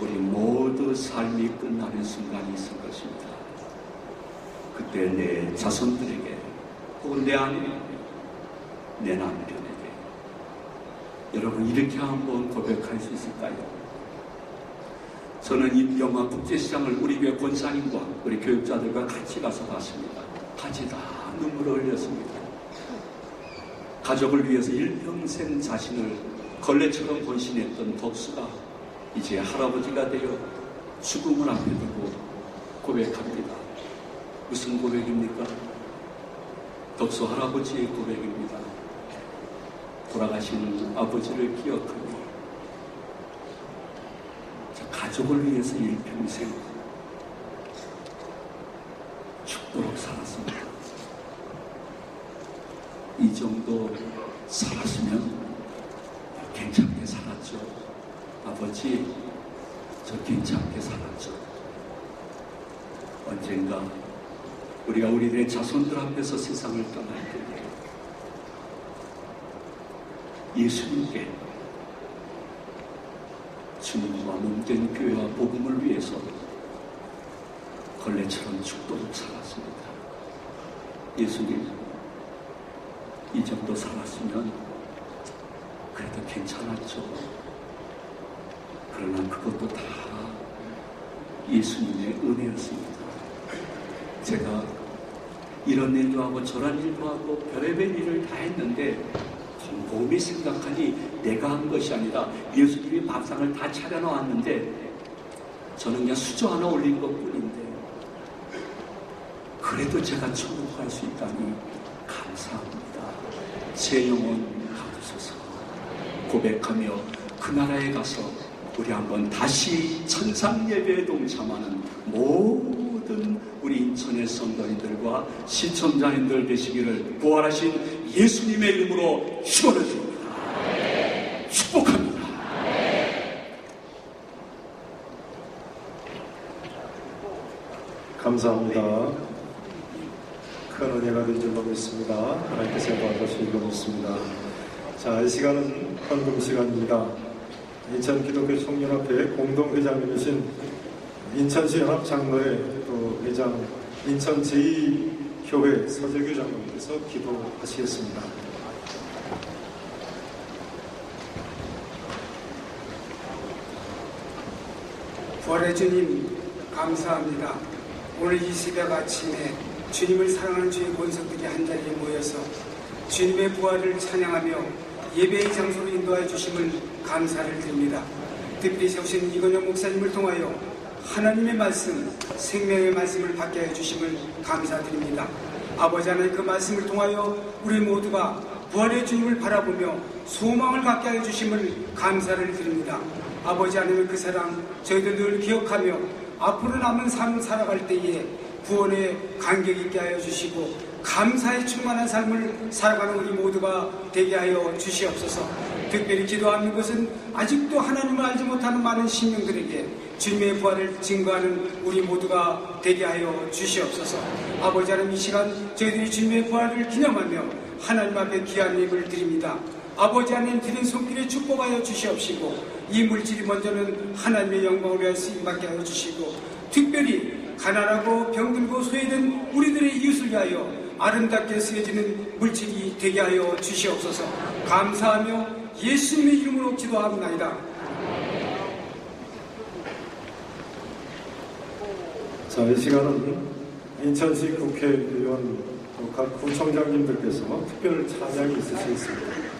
우리 모두 삶이 끝나는 순간이 있을 것입니다. 그때 내 자손들에게 혹은 내 아내, 내 남편에게 여러분 이렇게 한번 고백할 수 있을까요? 저는 이 영화 국제시장을 우리 교회 권사님과 우리 교육자들과 같이 가서 봤습니다. 같이 다 눈물을 흘렸습니다. 가족을 위해서 일평생 자신을 걸레처럼 헌신했던 덕수가 이제 할아버지가 되어 죽음을 앞에 두고 고백합니다. 무슨 고백입니까? 덕수 할아버지의 고백입니다. 돌아가신 아버지를 기억하며 가족을 위해서 일평생 죽도록 살았습니다. 이 정도 살았으면 괜찮게 살았죠. 아버지, 저 괜찮게 살았죠. 언젠가 우리가 우리들의 자손들 앞에서 세상을 떠날 때에 예수님께 주님과 몸된 교회와 복음을 위해서 걸레처럼 죽도록 살았습니다. 예수님, 이 정도 살았으면 그래도 괜찮았죠. 그러나 그것도 다 예수님의 은혜였습니다. 제가 이런 일도 하고 저런 일도 하고 별의별 일을 다 했는데 곰곰이 생각하니 내가 한 것이 아니라 예수님이 밥상을 다 차려놓았는데 저는 그냥 수저 하나 올린 것뿐인데 그래도 제가 천국 갈 수 있다니 감사합니다. 제 영혼 갚으소서. 고백하며 그 나라에 가서 우리 한번 다시 천상 예배에 동참하는 모든 우리 인천의 성도님들과 시청자님들 되시기를 부활하신 예수님의 이름으로 축원해드립니다. 축복합니다. 감사합니다. 큰 은혜가 된 줄로 믿습니다. 하나님께서 도와주시기로 믿습니다. 자, 이 시간은 헌금 시간입니다. 인천 기독교 총연합회 공동회장님이신 인천시 연합 장로회 또 회장 인천 제2교회 서재규 장로님께서 기도하시겠습니다. 부활의 주님 감사합니다. 오늘 이 새벽 아침에 주님을 사랑하는 주의 권속들이 한자리에 모여서 주님의 부활을 찬양하며 예배의 장소로 인도하여 주심을 감사를 드립니다. 특별히 세우신 이건영 목사님을 통하여 하나님의 말씀, 생명의 말씀을 받게 하여 주심을 감사드립니다. 아버지 하나님 그 말씀을 통하여 우리 모두가 부활의 주님을 바라보며 소망을 갖게 하여 주심을 감사를 드립니다. 아버지 하나님의 그 사랑 저희들 늘 기억하며 앞으로 남은 삶을 살아갈 때에 구원의 간격 있게 하여 주시고 감사에 충만한 삶을 살아가는 우리 모두가 되게 하여 주시옵소서. 특별히 기도하는 것은 아직도 하나님을 알지 못하는 많은 신령들에게 주님의 부활을 증거하는 우리 모두가 되게 하여 주시옵소서. 아버지 하나님 이 시간 저희들이 주님의 부활을 기념하며 하나님 앞에 귀한 예물을 드립니다. 아버지 하나님 드린 손길에 축복하여 주시옵시고 이 물질이 먼저는 하나님의 영광을 위하여 쓰임받게 하여 주시고 특별히 가난하고 병들고 소외된 우리들의 이웃을 위하여 아름답게 쓰여지는 물질이 되게 하여 주시옵소서. 감사하며 예수님의 이름으로 기도합니다. 자, 이 시간은 인천시 국회의원 또 각 구청장님들께서 특별 찬양이 있으시겠습니다.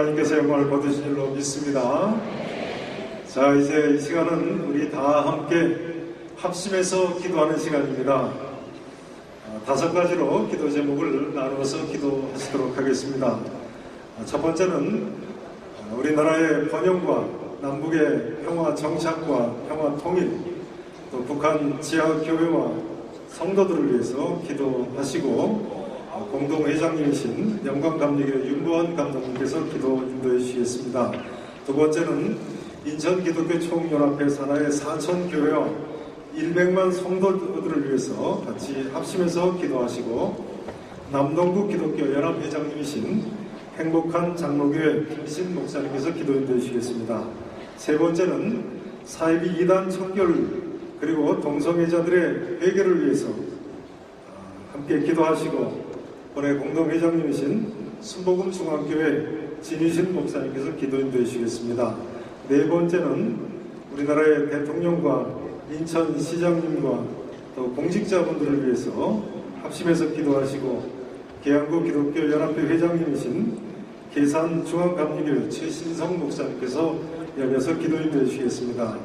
하나님께서 영광을 받으신 줄로 믿습니다. 자, 이제 이 시간은 우리 다 함께 합심해서 기도하는 시간입니다. 5가지로 기도 제목을 나누어서 기도하시도록 하겠습니다. 첫 번째는 우리나라의 번영과 남북의 평화 정착과 평화 통일, 또 북한 지하교회와 성도들을 위해서 기도하시고, 공동회장님이신 영광감리교회 윤보원 감독님께서 기도 인도해 주시겠습니다. 두 번째는 인천기독교 총연합회 산하의 사천교회와 100만 성도들을 위해서 같이 합심해서 기도하시고, 남동구 기독교 연합회장님이신 행복한 장로교회 김신 목사님께서 기도 인도해 주시겠습니다. 세 번째는 사이비 이단 청결 그리고 동성애자들의 회개를 위해서 함께 기도하시고, 본회 공동회장님이신 순복음 중앙교회 진유신 목사님께서 기도 인도해 주시겠습니다. 네 번째는 우리나라의 대통령과 인천시장님과 또 공직자분들을 위해서 합심해서 기도하시고, 계양구 기독교 연합회 회장님이신 계산중앙감리교회 최신성 목사님께서 이어서 기도 인도해 주시겠습니다.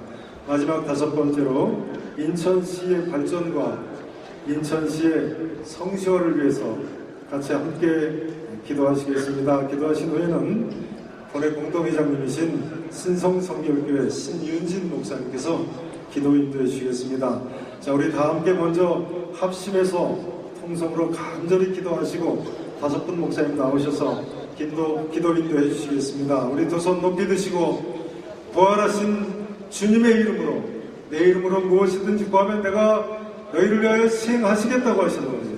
마지막 5번째로 인천시의 발전과 인천시의 성시화를 위해서 같이 함께 기도하시겠습니다. 기도하신 후에는 본회 공동회장님이신 신성성결교회 신윤진 목사님께서 기도 인도해 주시겠습니다. 자, 우리 다 함께 먼저 합심해서 통성으로 간절히 기도하시고 5분 목사님 나오셔서 기도 인도해 주시겠습니다. 우리 두 손 높이 드시고, 부활하신 주님의 이름으로, 내 이름으로 무엇이든지 구하면 내가 너희를 위하여 시행하시겠다고 하셨는데,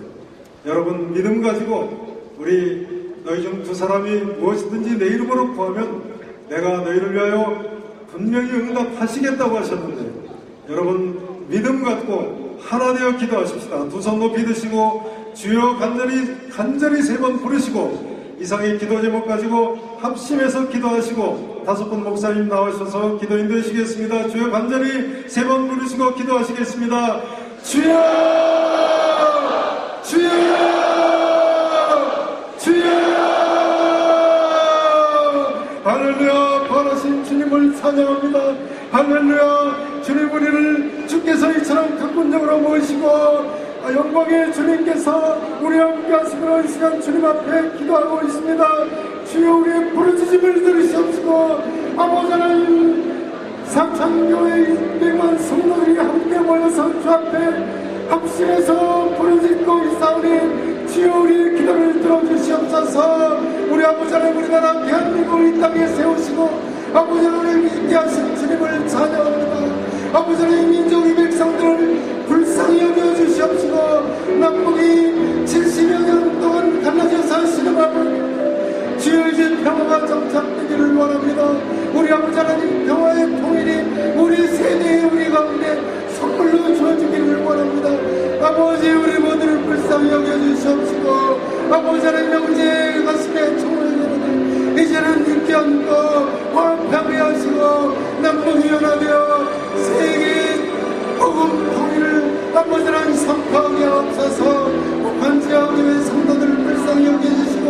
여러분 믿음 가지고 우리 너희 중 2사람이 무엇이든지 내 이름으로 구하면 내가 너희를 위하여 분명히 응답하시겠다고 하셨는데, 여러분 믿음 갖고 하나 되어 기도하십시다. 두 손 높이 드시고 주여 간절히 3번 부르시고, 이상의 기도 제목 가지고 합심해서 기도하시고, 5분 목사님 나오셔서 기도 인도해 주시겠습니다. 주여 간절히 3번 부르시고 기도하시겠습니다. 주여! 주여! 주여! 할렐루야! 부활하신 주님을 찬양합니다. 할렐루야! 주님, 우리를 주께서 이처럼 강군적으로 모시고 영광의 주님께서 우리와 함께 하시므로 이 시간 주님 앞에 기도하고 있습니다. 주여, 우리의 부르짖음을 들으시옵시고, 아버지 하나님, 사천교회 100만 성도들이 함께 모여서 주 앞에 합심해서 부르짖고 있사오니, 주여 우리의 기도를 들어주시옵소서. 우리 아버지 하나님, 우리나라 대한민국을 이 땅에 세우시고 아버지 하나님 있게 하신 주님을 찬양합니다. 아버지 하나님, 민족 이 백성들을 불쌍히 여겨주시옵시고, 남북이 70여 년 동안 갈라져 사시는 아버지, 주여 이제 평화가 정착되기를 원합니다. 우리 아버지 하나님, 평화의 통일이 우리 세대에 우리 가운데 선물로 주어지기를 원합니다. 아버지, 우리 모두를 불쌍히 여겨주시옵시고, 아버지 하나님, 형제 가슴에 총을 내는 이제는 믿게 안고 화합하게 하시고, 남북이 연합하여 세계 복음 통일을 아버지 하나님 선포하게 하옵소서. 북한 지하교회 성도들을 불쌍히 여겨주시고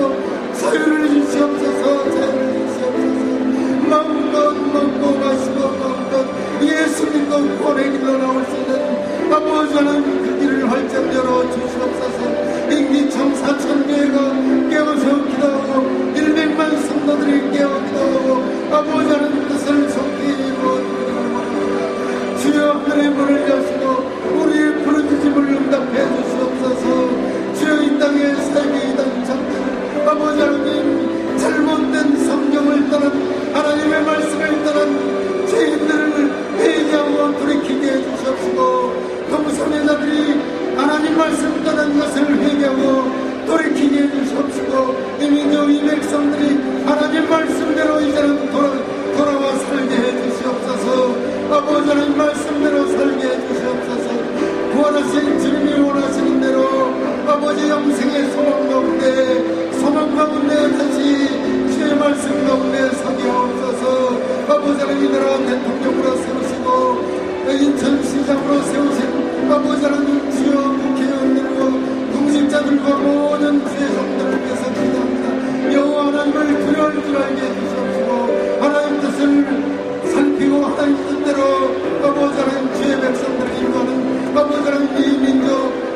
자유를 주시옵소서. 자유를 주시옵소서. 마음껏 먹고 마시고 마음껏 예수 믿고 구원의 길로 나올 수 있는 아버지 하나님 그 길을 활짝 열어주시옵소서. 인기청 사천교회가 깨어서 기도하고 100만 성도들이 깨어 기도하고 아버지 하나님 뜻을 속히 이루어주기를 원합니다. 주여 하늘의 문을 여시고 우리의 부르짖음을 응답해 주시옵소서. 주여 이 땅에 살게 이단 장들 아버지 하나님, 잘못된 성경을 떠난 하나님의 말씀을 떠난 죄인들을 회개하고 돌이키게 해주시옵시고, 동성애자들이 하나님 말씀 떠난 것을 회개하고 돌이키게 해주시옵시고, 이 민족 이 백성들이 하나님 말씀대로 이제는 돌아와 살게 해주시옵소서. 아버지 하나님 말씀대로 살게 해주시옵소서. 부활하신 주님이 원하시는 대로 아버지 영생의 소망 가운데 다시 주의 말씀 가운데 서게 하옵소서. 아버지 하나님, 이 나라 대통령으로 세우시고 인천시장으로 세우신 아버지 하나님, 주여 국회의원들과 공직자들과 모든 주의 성도를 위해서 기도합니다. 여호와 하나님을 두려워 이럴 줄 알게 해주시옵시고 하나님 뜻을 살피고 하나님 뜻대로 아버지 하나님 주의 백성들을 인도하는 아버지 하나님 이 민족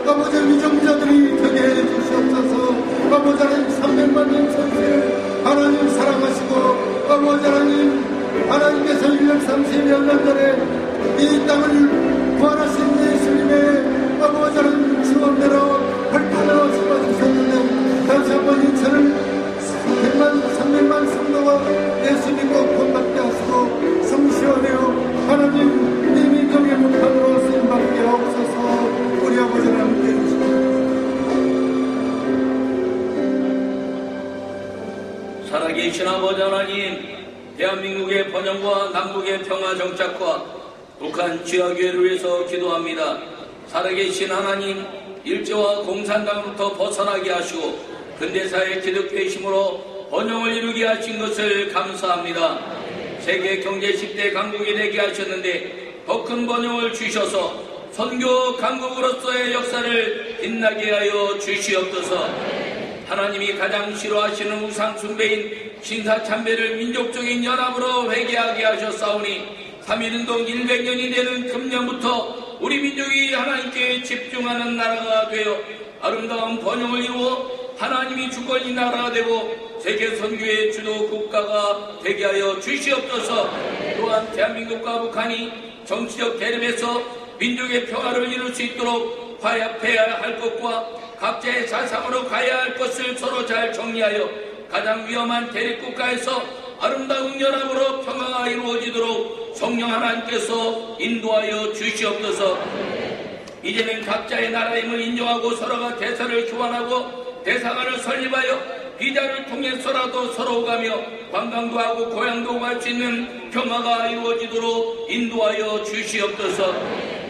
아버지 위정자들이 되게 해주시옵소서. 아버지 하나님 300만년 전체를 하나님 사랑하시고 아버지 하나님께서 130여 년 전에 이 땅을 구원하신 예수님의 아버지 하나님 지원대로 발판으로 심어주셨는데 다시 한번 인천을 300만 성도가 예수 믿고 구원받게 하시고 성시원해요 하나님 이 민족의 문판으로 쓰임받게 하옵소서. 우리 아버지 하나님께 해주시옵소서. 살아계신 아버지 하나님, 대한민국의 번영과 남북의 평화 정착과 북한 지하교회를 위해서 기도합니다. 살아계신 하나님, 일제와 공산당으로부터 벗어나게 하시고 근대사의 기독교의 힘으로 번영을 이루게 하신 것을 감사합니다. 세계 경제 10대 강국이 되게 하셨는데 더 큰 번영을 주셔서 선교 강국으로서의 역사를 빛나게 하여 주시옵소서. 하나님이 가장 싫어하시는 우상 숭배인 신사참배를 민족적인 연합으로 회개하게 하셨사오니 3.1운동 100년이 되는 금년부터 우리 민족이 하나님께 집중하는 나라가 되어 아름다운 번영을 이루어 하나님이 주권인 나라가 되고 세계 선교의 주도 국가가 되게 하여 주시옵소서. 또한 대한민국과 북한이 정치적 대립에서 민족의 평화를 이룰 수 있도록 화합해야 할 것과 각자의 사상으로 가야 할 것을 서로 잘 정리하여 가장 위험한 대립국가에서 아름다운 연합으로 평화가 이루어지도록 성령 하나님께서 인도하여 주시옵소서. 이제는 각자의 나라임을 인정하고 서로가 대사를 교환하고 대사관을 설립하여 비자를 통해서라도 서로 가며 관광도 하고 고향도 갈 수 있는 평화가 이루어지도록 인도하여 주시옵소서.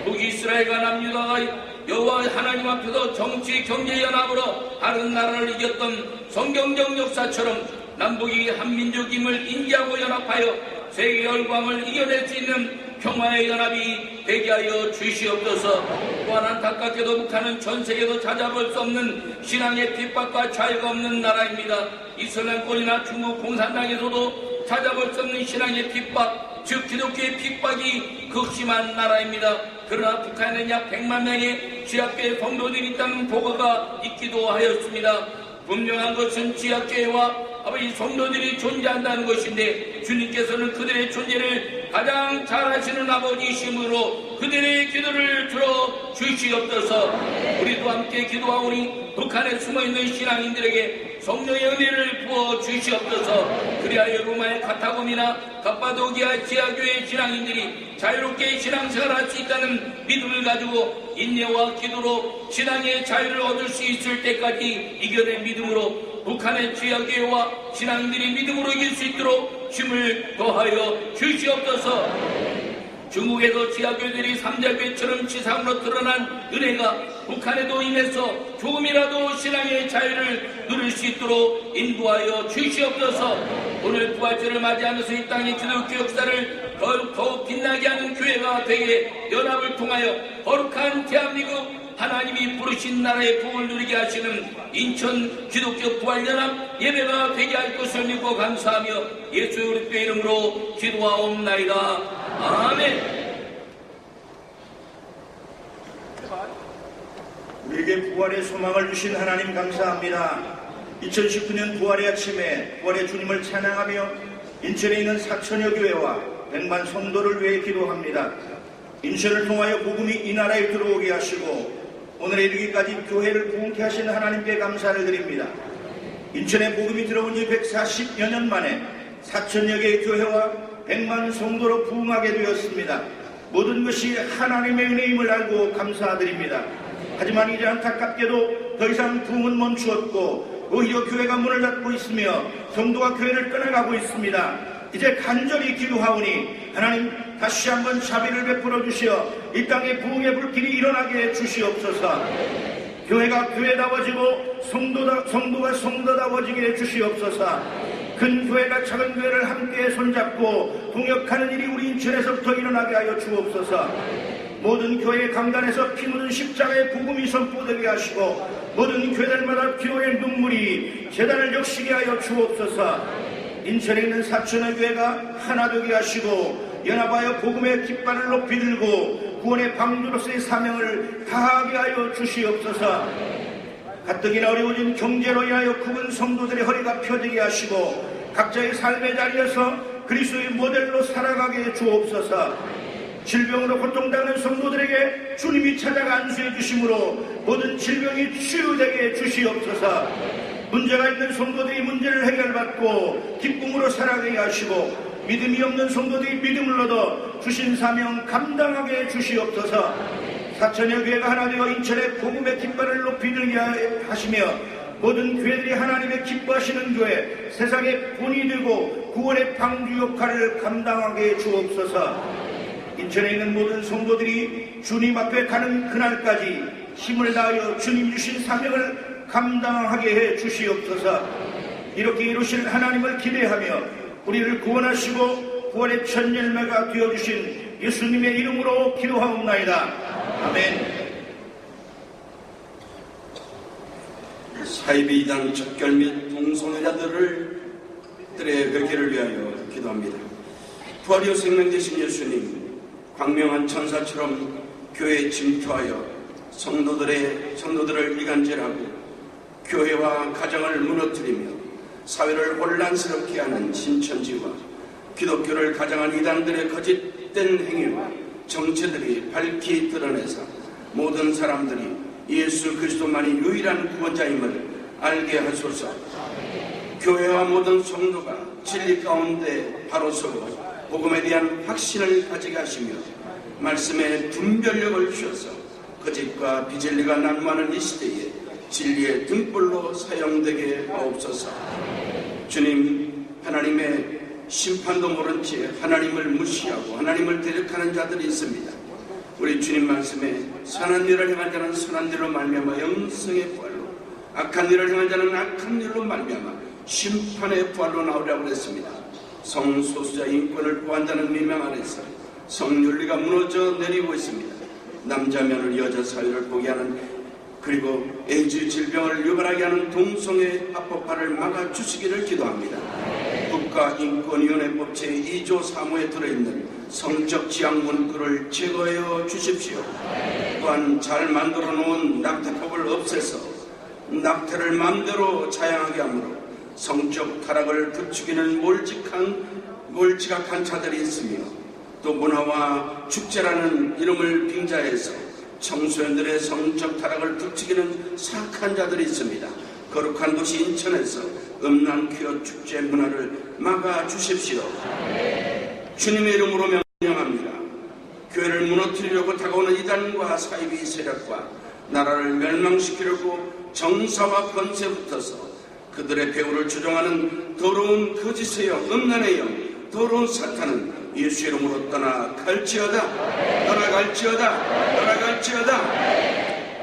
북이스라엘과 남유다가 여호와 하나님 앞에서 정치 경제 연합으로 다른 나라를 이겼던 성경적 역사처럼 남북이 한민족임을 인지하고 연합하여 세계 열광을 이겨낼 수 있는 평화의 연합이 되게 하여 주시옵소서. 또한 안타깝게도 북한은 전 세계도 찾아볼 수 없는 신앙의 핍박과 자유가 없는 나라입니다. 이슬람권이나 중국 공산당에서도 찾아볼 수 없는 신앙의 핍박, 즉 기독교의 핍박이 극심한 나라입니다. 그러나 북한에는 약 100만 명의 지하교회 성도들이 있다는 보고가 있기도 하였습니다. 분명한 것은 지하교회와 아버지 성도들이 존재한다는 것인데 주님께서는 그들의 존재를 가장 잘 아시는 아버지이심으로 그들의 기도를 들어 주시옵소서. 우리도 함께 기도하오니 북한에 숨어있는 신앙인들에게 성령의 은혜를 부어 주시옵소서. 그리하여 로마의 카타콤이나 갑바도기아 지하교회 신앙인들이 자유롭게 신앙생활할 수 있다는 믿음을 가지고 인내와 기도로 신앙의 자유를 얻을 수 있을 때까지 이겨낸 믿음으로 북한의 지하교회와 신앙인들이 믿음으로 이길 수 있도록 힘을 더하여 주시옵소서. 중국에서 지하교회들이 삼자교회처럼 지상으로 드러난 은혜가 북한에도 임해서 조금이라도 신앙의 자유를 누릴 수 있도록 인도하여 주시옵소서. 오늘 부활절을 맞이하면서 이 땅의 기독교 역사를 더욱 빛나게 하는 교회가 되게 연합을 통하여 거룩한 대한민국 하나님이 부르신 나라의 복을 누리게 하시는 인천 기독교 부활연합 예배가 되게 할 것을 믿고 감사하며 예수 그리스도의 이름으로 기도하옵나이다. 아멘. 우리에게 부활의 소망을 주신 하나님 감사합니다. 2019년 부활의 아침에 부활의 주님을 찬양하며 인천에 있는 4천여 교회와 100만 성도를 위해 기도합니다. 인천을 통하여 복음이 이 나라에 들어오게 하시고 오늘에 이르기까지 교회를 부흥케 하신 하나님께 감사를 드립니다. 인천에 복음이 들어온 지 140여 년 만에 4천여 개의 교회와 100만 성도로 부흥하게 되었습니다. 모든 것이 하나님의 은혜임을 알고 감사드립니다. 하지만 이제 안타깝게도 더 이상 부흥은 멈추었고 오히려 교회가 문을 닫고 있으며 성도가 교회를 떠나가고 있습니다. 이제 간절히 기도하오니 하나님 다시 한번 자비를 베풀어 주시어 이 땅에 부흥의 불길이 일어나게 해주시옵소서. 교회가 교회다워지고 성도가 성도다워지게 해주시옵소서. 큰 교회가 작은 교회를 함께 손잡고 동역하는 일이 우리 인천에서부터 일어나게 하여 주옵소서. 모든 교회의 강단에서 피 묻은 십자가의 복음이 선포되게 하시고 모든 교회들마다 기도의 눈물이 제단을 적시게 하여 주옵소서. 인천에 있는 사천의 교회가 하나 되게 하시고 연합하여 복음의 깃발을 높이 들고 구원의 방주로서의 사명을 다하게 하여 주시옵소서. 가뜩이나 어려워진 경제로 인하여 굽은 성도들의 허리가 펴지게 하시고 각자의 삶의 자리에서 그리스도의 모델로 살아가게 주옵소서. 질병으로 고통당하는 성도들에게 주님이 찾아가 안수해 주심으로 모든 질병이 치유되게 주시옵소서. 문제가 있는 성도들이 문제를 해결받고 기쁨으로 살아가게 하시고 믿음이 없는 성도들이 믿음을 얻어 주신 사명 감당하게 주시옵소서. 사천여 교회가 하나 되어 인천의 복음의 깃발을 높이 들게 하시며 모든 교회들이 하나님의 기뻐하시는 교회, 세상의 본이 되고 구원의 방주 역할을 감당하게 주옵소서. 인천에 있는 모든 성도들이 주님 앞에 가는 그날까지 힘을 다하여 주님 주신 사명을 감당하게 해 주시옵소서. 이렇게 이루실 하나님을 기대하며 우리를 구원하시고 구원의 첫 열매가 되어주신 예수님의 이름으로 기도하옵나이다. 아멘. 사이비 이단 척결 및 동성애자들의 회개를 위하여 기도합니다. 부활이요 생명 되신 예수님, 광명한 천사처럼 교회에 침투하여 성도들을 이간질하고 교회와 가정을 무너뜨리며 사회를 혼란스럽게 하는 신천지와 기독교를 가장한 이단들의 거짓된 행위와 정체들이 밝히 드러내서 모든 사람들이 예수 그리스도만이 유일한 구원자임을 알게 하소서. 교회와 모든 성도가 진리 가운데 바로 서고 복음에 대한 확신을 가지게 하시며 말씀에 분별력을 주셔서 거짓과 비진리가 난무하는 이 시대에 진리의 등불로 사용되게 하옵소서. 주님, 하나님의 심판도 모른 채 하나님을 무시하고 하나님을 대적하는 자들이 있습니다. 우리 주님 말씀에 선한 일을 행한 자는 선한 일로 말미암아 영생의 부활로, 악한 일을 행한 자는 악한 일로 말미암아 심판의 부활로 나오라고 했습니다. 성소수자 인권을 보호한 자는 민명 아래서 성윤리가 무너져 내리고 있습니다. 남자 며느리 여자 사유를 포기하는, 그리고 에이즈 질병을 유발하게 하는 동성애 합법화를 막아주시기를 기도합니다. 국가인권위원회법 제2조 3호에 들어있는 성적 지향 문구를 제거해 주십시오. 또한 잘 만들어 놓은 낙태법을 없애서 낙태를 마음대로 자양하게 하므로 성적 타락을 부추기는 몰지각한 자들이 있으며, 또 문화와 축제라는 이름을 빙자해서 청소년들의 성적 타락을 부추기는 사악한 자들이 있습니다. 거룩한 도시 인천에서 음란 퀴어 축제 문화를 막아주십시오. 주님의 이름으로 명령합니다. 교회를 무너뜨리려고 다가오는 이단과 사이비 세력과 나라를 멸망시키려고 정사와 권세 붙어서 그들의 배후를 주장하는 더러운 거짓의 영, 음란의 영, 더러운 사탄은 예수 이름으로 떠나갈지어다.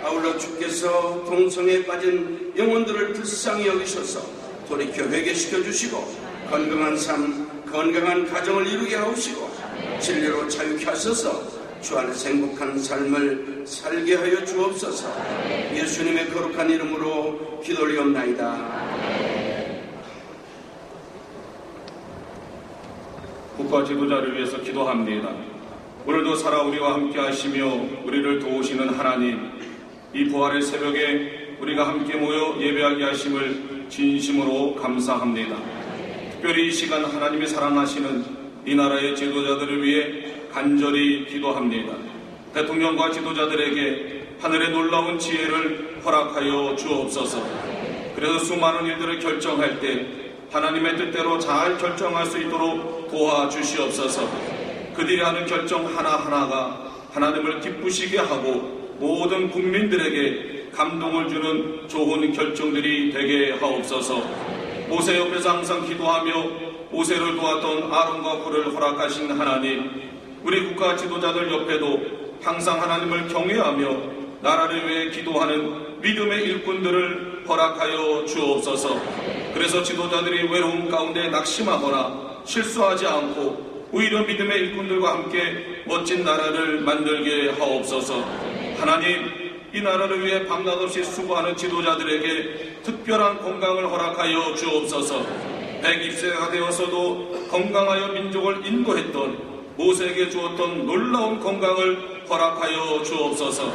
아울러 주께서 동성애에 빠진 영혼들을 불쌍히 여기셔서 돌이켜 회개시켜 주시고 건강한 삶, 건강한 가정을 이루게 하시고 진리로 자유케 하셔서 주 안에서 행복한 삶을 살게 하여 주옵소서. 예수님의 거룩한 이름으로 기도리옵나이다. 국가 지도자를 위해서 기도합니다. 오늘도 살아 우리와 함께 하시며 우리를 도우시는 하나님, 이 부활의 새벽에 우리가 함께 모여 예배하게 하심을 진심으로 감사합니다. 특별히 이 시간 하나님이 사랑하시는 이 나라의 지도자들을 위해 간절히 기도합니다. 대통령과 지도자들에게 하늘의 놀라운 지혜를 허락하여 주옵소서. 그래서 수많은 일들을 결정할 때 하나님의 뜻대로 잘 결정할 수 있도록 도와주시옵소서. 그들이 하는 결정 하나하나가 하나님을 기쁘시게 하고 모든 국민들에게 감동을 주는 좋은 결정들이 되게 하옵소서. 모세 옆에서 항상 기도하며 모세를 도왔던 아론과 훌을 허락하신 하나님, 우리 국가 지도자들 옆에도 항상 하나님을 경외하며 나라를 위해 기도하는 믿음의 일꾼들을 허락하여 주옵소서. 그래서 지도자들이 외로움 가운데 낙심하거나 실수하지 않고 오히려 믿음의 일꾼들과 함께 멋진 나라를 만들게 하옵소서. 하나님, 이 나라를 위해 밤낮없이 수고하는 지도자들에게 특별한 건강을 허락하여 주옵소서. 120세가 되어서도 건강하여 민족을 인도했던 모세에게 주었던 놀라운 건강을 허락하여 주옵소서.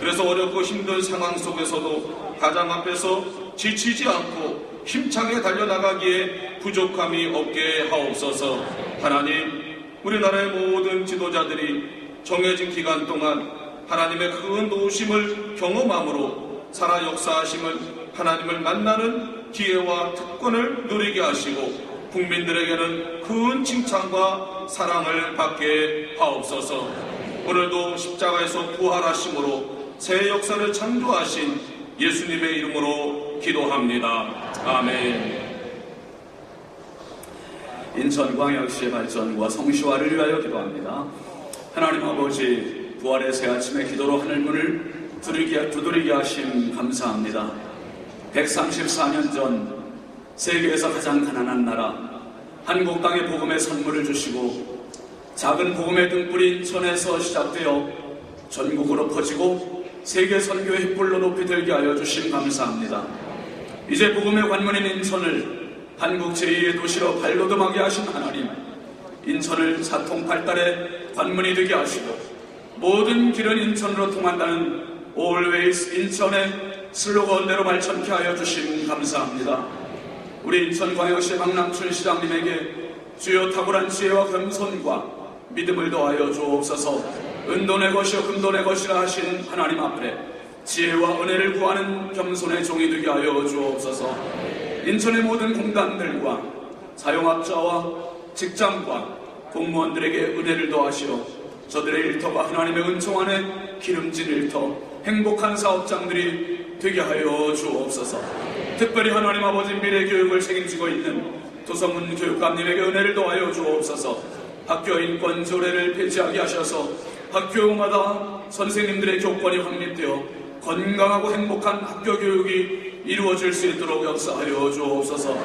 그래서 어렵고 힘든 상황 속에서도 가장 앞에서 지치지 않고 힘차게 달려나가기에 부족함이 없게 하옵소서. 하나님, 우리나라의 모든 지도자들이 정해진 기간 동안 하나님의 큰 도우심을 경험함으로 살아 역사하심을 하나님을 만나는 기회와 특권을 누리게 하시고 국민들에게는 큰 칭찬과 사랑을 받게 하옵소서. 오늘도 십자가에서 부활하심으로 새 역사를 창조하신 예수님의 이름으로 기도합니다. 아멘. 인천광역시의 발전과 성시화를 위하여 기도합니다. 하나님 아버지, 부활의 새 아침의 기도로 하늘문을 두드리게 하심 감사합니다. 134년 전 세계에서 가장 가난한 나라 한국 땅에 복음의 선물을 주시고 작은 복음의 등불이 인천에서 시작되어 전국으로 퍼지고 세계 선교의 횃불로 높이 들게 하여 주심 감사합니다. 이제 복음의 관문인 인천을 한국 제2의 도시로 발돋움하게 하신 하나님, 인천을 사통팔달의 관문이 되게 하시고 모든 길은 인천으로 통한다는 Always 인천의 슬로건대로 발전케 하여 주심 감사합니다. 우리 인천광역시 박남춘 시장님에게 주여 탁월한 지혜와 겸손과 믿음을 더하여 주옵소서. 은돈의 것이요 금돈의 것이라 하신 하나님 앞에 지혜와 은혜를 구하는 겸손의 종이 되게 하여 주옵소서. 인천의 모든 공단들과 사용업자와 직장과 공무원들에게 은혜를 더하시어 저들의 일터가 하나님의 은총 안에 기름진 일터, 행복한 사업장들이 되게 하여 주옵소서. 특별히 하나님 아버지 미래 교육을 책임지고 있는 도성문 교육감님에게 은혜를 더하여 주옵소서. 학교 인권 조례를 폐지하게 하셔서 학교마다 선생님들의 교권이 확립되어 건강하고 행복한 학교 교육이 이루어질 수 있도록 역사하여 주옵소서.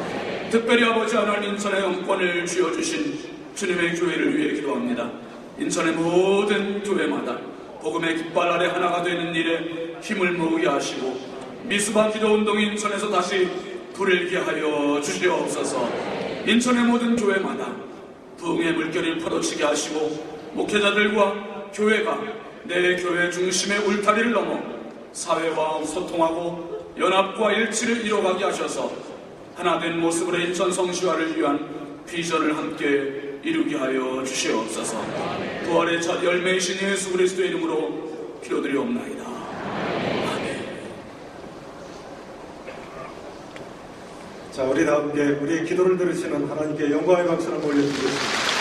특별히 아버지 하나님 인천의 영권을 쥐어주신 주님의 교회를 위해 기도합니다. 인천의 모든 교회마다 복음의 깃발 아래 하나가 되는 일에 힘을 모으게 하시고 미수바 기도운동이 인천에서 다시 불일게 하여 주시옵소서. 인천의 모든 교회마다 부흥의 물결을 퍼도치게 하시고 목회자들과 교회가 내 교회 중심의 울타리를 넘어 사회와 소통하고 연합과 일치를 이뤄가게 하셔서 하나된 모습으로 인천 성시화를 위한 비전을 함께 이루게 하여 주시옵소서. 부활의 첫 열매이신 예수 그리스도의 이름으로 기도드리옵나이다. 아멘. 자, 우리 다 함께 우리의 기도를 들으시는 하나님께 영광의 박수를 올려드리겠습니다.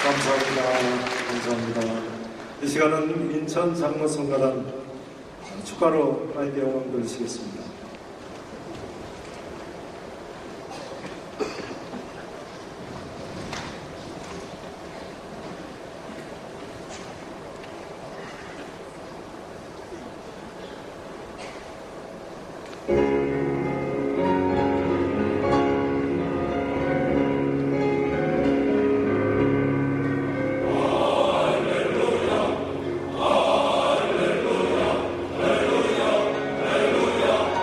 감사합니다. 이 시간은 인천 장로성가단 축가로 하나님께 영광 돌리시겠습니다. 할렐루야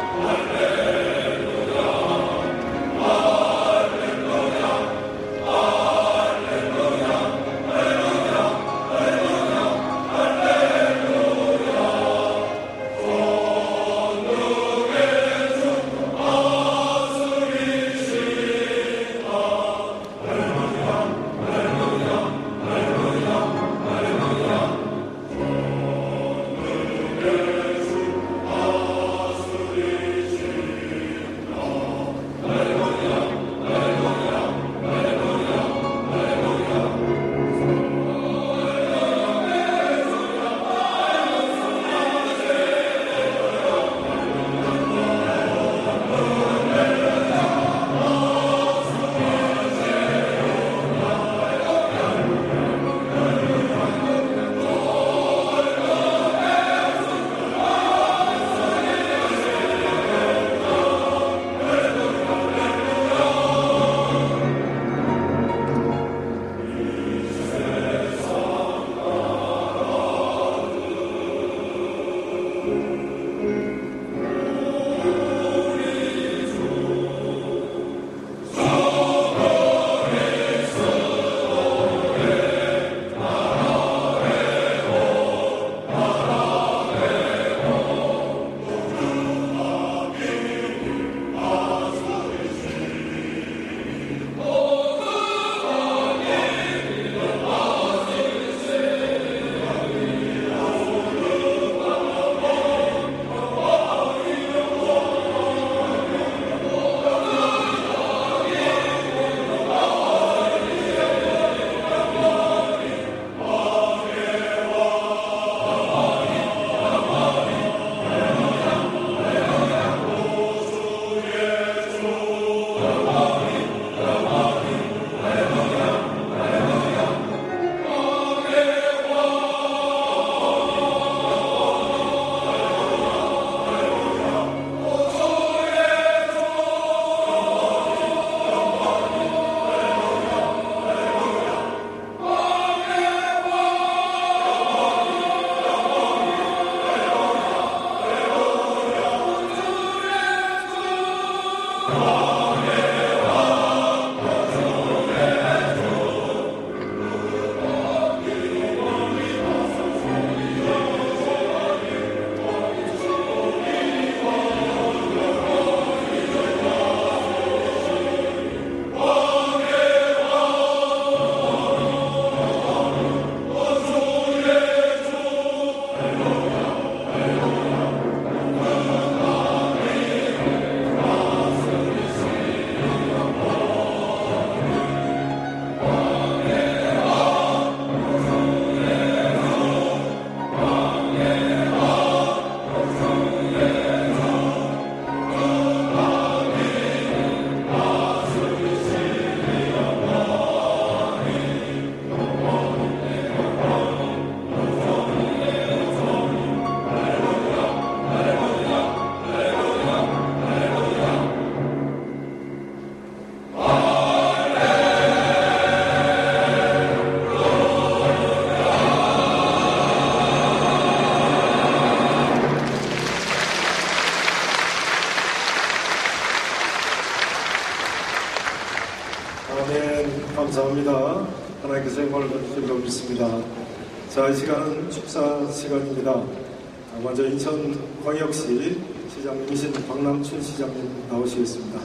아멘. 감사합니다. 하나님께서 영광을 받으시리라고 믿습니다. 자, 이 시간은 축사 시간입니다. 먼저 인천광역시 시장님이신 박남춘 시장님 나오시겠습니다.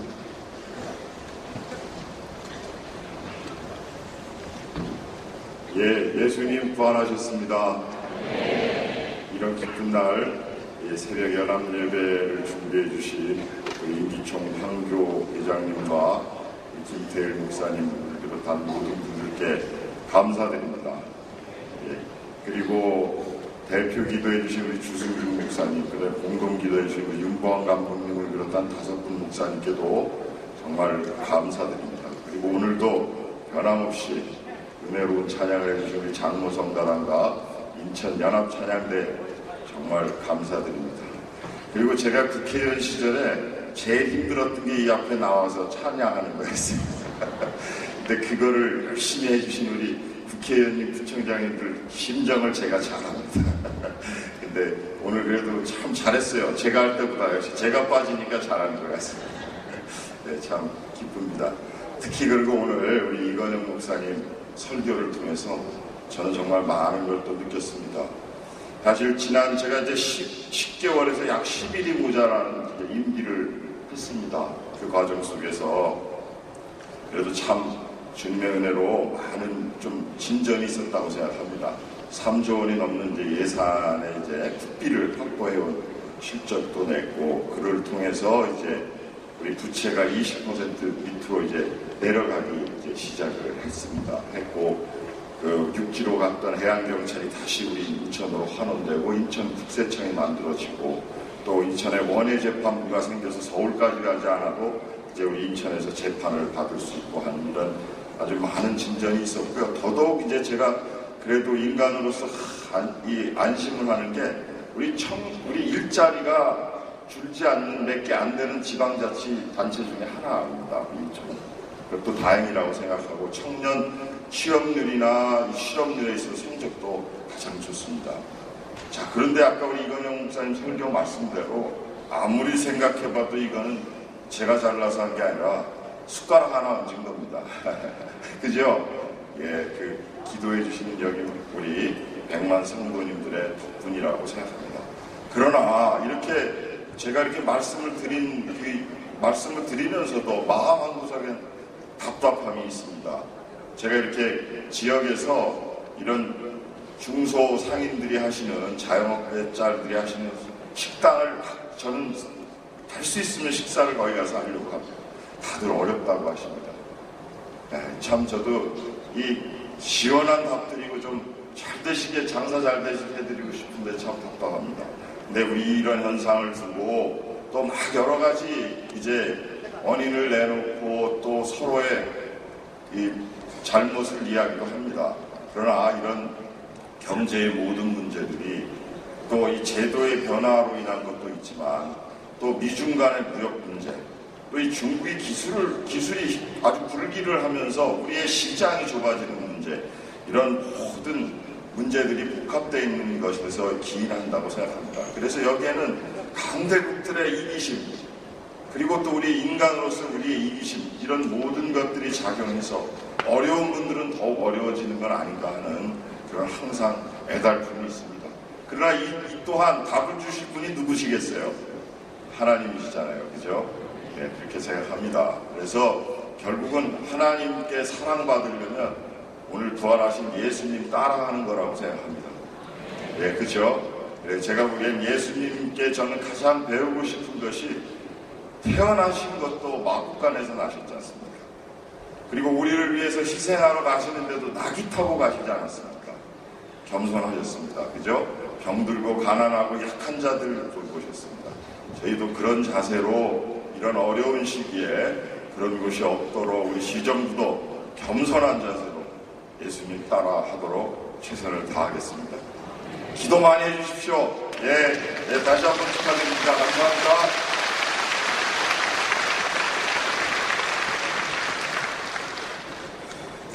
예수님 부활하셨습니다. 이런 기쁜 날 새벽 연합 예배를 준비해 주신 우리 임기총 향교 회장님과 김태일 목사님 비롯한 모든 분들께 감사드립니다. 그리고 대표 기도해 주신 우리 주승균 목사님, 그리고 공동 기도해 주신 우리 윤보환 감독님을 비롯한 5분 목사님께도 정말 감사드립니다. 그리고 오늘도 변함없이 은혜로운 찬양을 해주신 우리 장로성가단과 인천 연합찬양대 정말 감사드립니다. 그리고 제가 국회의원 시절에 제일 힘들었던 게 이 앞에 나와서 찬양하는 거였어요. 근데 그거를 열심히 해주신 우리 국회의원님, 부총장님들 심정을 제가 잘 압니다. 근데 오늘 그래도 참 잘했어요. 제가 할 때보다 역시 제가 빠지니까 잘하는 것 같습니다. 네, 참 기쁩니다. 특히 그리고 오늘 우리 이건영 목사님 설교를 통해서 저는 정말 많은 걸 또 느꼈습니다. 사실 지난 제가 이제 10개월에서 약 10일이 모자라는 임기를 했습니다. 그 과정 속에서 그래도 참 주님의 은혜로 많은 좀 진전이 있었다고 생각합니다. 3조 원이 넘는 이제 예산에 이제 국비를 확보해온 실적도 냈고, 그를 통해서 이제 우리 부채가 20% 밑으로 이제 내려가기 이제 시작을 했고, 그 육지로 갔던 해양경찰이 다시 우리 인천으로 환원되고, 인천국세청이 만들어지고, 또 인천에 원예재판부가 생겨서 서울까지 가지 않아도 이제 우리 인천에서 재판을 받을 수 있고 하는 이런 아주 많은 진전이 있었고요. 더더욱 이제 제가 그래도 인간으로서 안심을 하는 게 우리 일자리가 줄지 않는 몇 개 안 되는 지방자치단체 중에 하나입니다. 그것도 다행이라고 생각하고, 청년 취업률이나 실업률에 있어서 성적도 가장 좋습니다. 자, 그런데 아까 우리 이건영 목사님 설교 말씀대로 아무리 생각해봐도 이거는 제가 잘나서 한 게 아니라 숟가락 하나 얹은 겁니다. 그죠? 그 기도해 주시는 여기 우리 100만 성도님들의 덕분이라고 생각합니다. 그러나 이렇게 제가 이렇게 말씀을 드리면서도 마음 한구석엔 답답함이 있습니다. 제가 이렇게 지역에서 이런 중소상인들이 하시는, 자영업자들이 하시는 식당을 저는 할 수 있으면 식사를 거기 가서 하려고 합니다. 다들 어렵다고 하십니다. 참 저도 이 시원한 밥드리고 좀 잘 되시게, 장사 잘 되시게 해드리고 싶은데 참 답답합니다. 근데 우리 이런 현상을 두고 또 막 여러 가지 이제 원인을 내놓고 또 서로의 이 잘못을 이야기도 합니다. 그러나 이런 경제의 모든 문제들이 또 이 제도의 변화로 인한 것도 있지만, 또 미중 간의 무역 문제, 또 이 중국의 기술이 아주 불기를 하면서 우리의 시장이 좁아지는 문제, 이런 모든 문제들이 복합되어 있는 것에서 기인한다고 생각합니다. 그래서 여기에는 강대국들의 이기심, 그리고 또 우리 인간으로서 우리의 이기심, 이런 모든 것들이 작용해서 어려운 분들은 더욱 어려워지는 건 아닌가 하는 그런 항상 애달픔이 있습니다. 그러나 이 또한 답을 주실 분이 누구시겠어요? 하나님이시잖아요. 그죠? 네, 그렇게 생각합니다. 그래서 결국은 하나님께 사랑받으려면 오늘 부활하신 예수님 따라가는 거라고 생각합니다. 네, 그죠? 네, 제가 보기엔 예수님께 저는 가장 배우고 싶은 것이, 태어나신 것도 마국간에서 나셨지 않습니까? 그리고 우리를 위해서 희생하러 가시는데도 낙이 타고 가시지 않았습니까? 겸손하셨습니다. 그죠? 병들고 가난하고 약한 자들을 돌보셨습니다. 저희도 그런 자세로 이런 어려운 시기에 그런 것이 없도록 우리 시정부도 겸손한 자세로 예수님 따라하도록 최선을 다하겠습니다. 기도 많이 해주십시오. 다시 한번 축하드립니다. 감사합니다.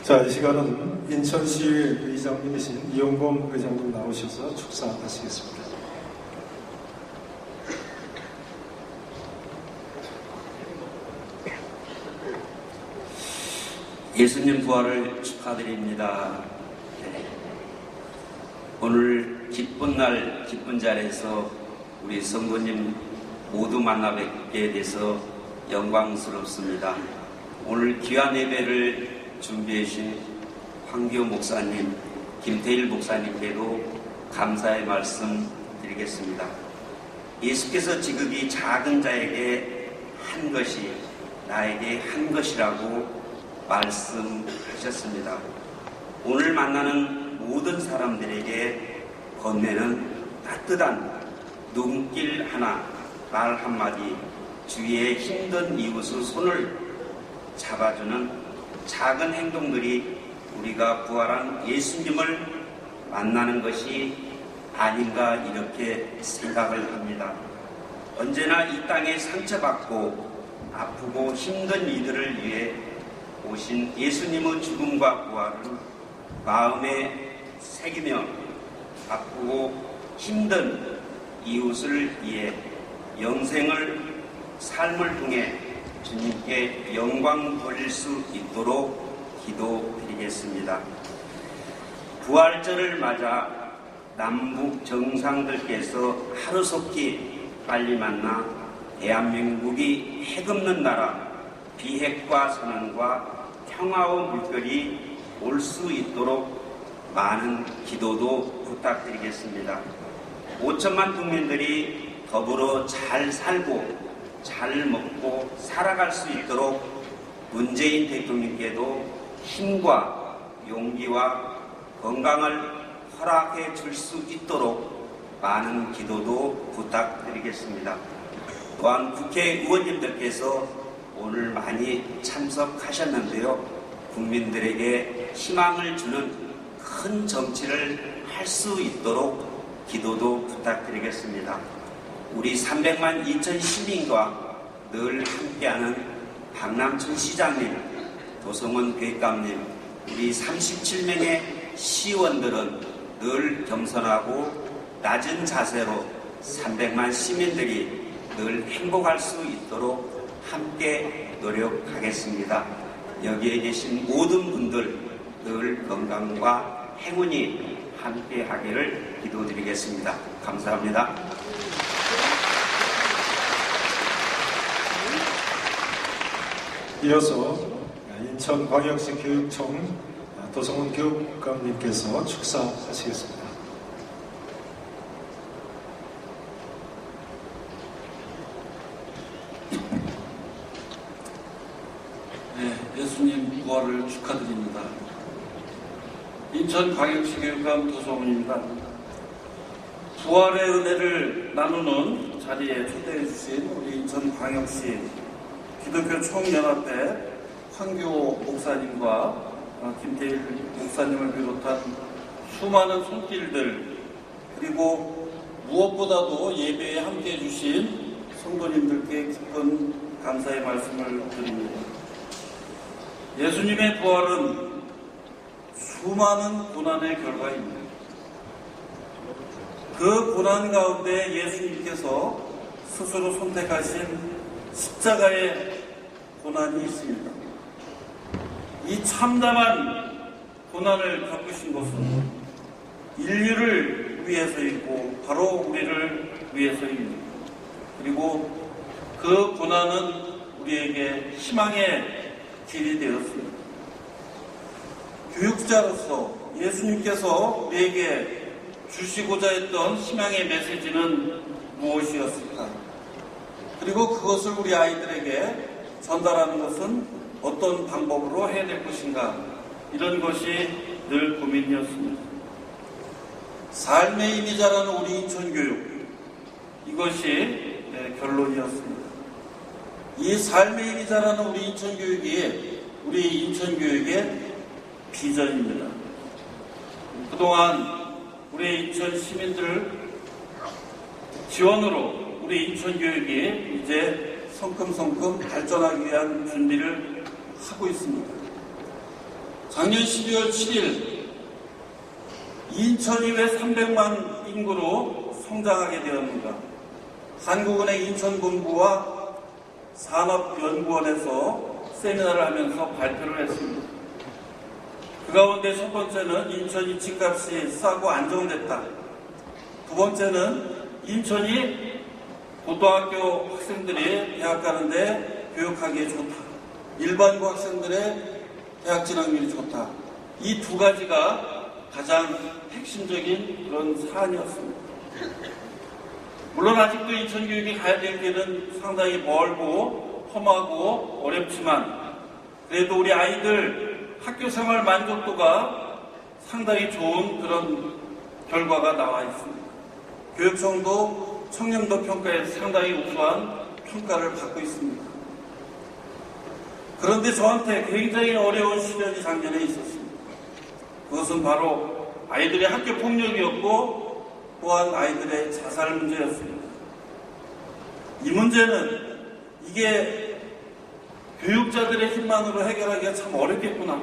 자, 이 시간은 인천시의회 의장님이신 이용범 회장님 나오셔서 축사하시겠습니다. 예수님 부활을 축하드립니다. 네. 오늘 기쁜 날, 기쁜 자리에서 우리 성도님 모두 만나 뵙게 돼서 영광스럽습니다. 오늘 귀한 예배를 준비해 주신 황교 목사님, 김태일 목사님께도 감사의 말씀 드리겠습니다. 예수께서 지극히 작은 자에게 한 것이 나에게 한 것이라고 말씀하셨습니다. 오늘 만나는 모든 사람들에게 건네는 따뜻한 눈길 하나, 말 한마디, 주위의 힘든 이웃의 손을 잡아주는 작은 행동들이 우리가 부활한 예수님을 만나는 것이 아닌가 이렇게 생각을 합니다. 언제나 이 땅에 상처받고 아프고 힘든 이들을 위해 오신 예수님의 죽음과 부활은 마음에 새기며 아프고 힘든 이웃을 위해 영생을 삶을 통해 주님께 영광 돌릴 수 있도록 기도드리겠습니다. 부활절을 맞아 남북 정상들께서 하루속히 빨리 만나 대한민국이 핵없는 나라, 비핵과 선언과 평화의 물결이 올 수 있도록 많은 기도도 부탁드리겠습니다. 5천만 국민들이 더불어 잘 살고 잘 먹고 살아갈 수 있도록 문재인 대통령께도 힘과 용기와 건강을 허락해 줄 수 있도록 많은 기도도 부탁드리겠습니다. 또한 국회의원님들께서 오늘 많이 참석하셨는데요. 국민들에게 희망을 주는 큰 정치를 할 수 있도록 기도도 부탁드리겠습니다. 우리 300만 2천 시민과 늘 함께하는 박남춘 시장님, 도성원 괴감님, 우리 37명의 시의원들은 늘 겸손하고 낮은 자세로 300만 시민들이 늘 행복할 수 있도록 함께 노력하겠습니다. 여기에 계신 모든 분들 늘 건강과 행운이 함께 하기를 기도드리겠습니다. 감사합니다. 이어서 인천광역시 교육청 도성훈 교육감님께서 축사하시겠습니다. 네, 예수님 부활을 축하드립니다. 인천광역시 교육감 도성훈입니다. 부활의 은혜를 나누는 자리에 초대해 주신 우리 인천광역시 기독교 총연합회 황교 목사님과 김태일 목사님을 비롯한 수많은 손길들, 그리고 무엇보다도 예배에 함께해 주신 성도님들께 깊은 감사의 말씀을 드립니다. 예수님의 부활은 수많은 고난의 결과입니다. 그 고난 가운데 예수님께서 스스로 선택하신 십자가의 고난이 있습니다. 이 참담한 고난을 겪으신 것은 인류를 위해서이고 바로 우리를 위해서입니다. 그리고 그 고난은 우리에게 희망의 길이 되었습니다. 교육자로서 예수님께서 우리에게 주시고자 했던 희망의 메시지는 무엇이었을까? 그리고 그것을 우리 아이들에게 전달하는 것은 어떤 방법으로 해야 될 것인가? 이런 것이 늘 고민이었습니다. 삶의 힘이 자라는 우리 인천교육, 이것이 결론이었습니다. 이 삶의 힘이 자라는 우리 인천교육이 우리 인천교육의 비전입니다. 그동안 우리 인천 시민들 지원으로 우리 인천교육이 이제 성큼성큼 발전하기 위한 준비를 하고 있습니다. 작년 12월 7일 인천이 왜 300만 인구로 성장하게 되었는가? 한국은행 인천본부와 산업연구원에서 세미나를 하면서 발표를 했습니다. 그 가운데 첫 번째는 인천이 집값이 싸고 안정됐다. 두 번째는 인천이 고등학교 학생들이 대학 가는데 교육하기에 좋다. 일반고 학생들의 대학 진학률이 좋다. 이 두 가지가 가장 핵심적인 그런 사안이었습니다. 물론 아직도 인천 교육이 가야 될 길은 상당히 멀고 험하고 어렵지만 그래도 우리 아이들 학교 생활 만족도가 상당히 좋은 그런 결과가 나와 있습니다. 교육청도 청렴도 평가에서 상당히 우수한 평가를 받고 있습니다. 그런데 저한테 굉장히 어려운 시련이 작년에 있었습니다. 그것은 바로 아이들의 학교 폭력이었고 또한 아이들의 자살 문제였습니다. 이 문제는 이게 교육자들의 힘만으로 해결하기가 참 어렵겠구나.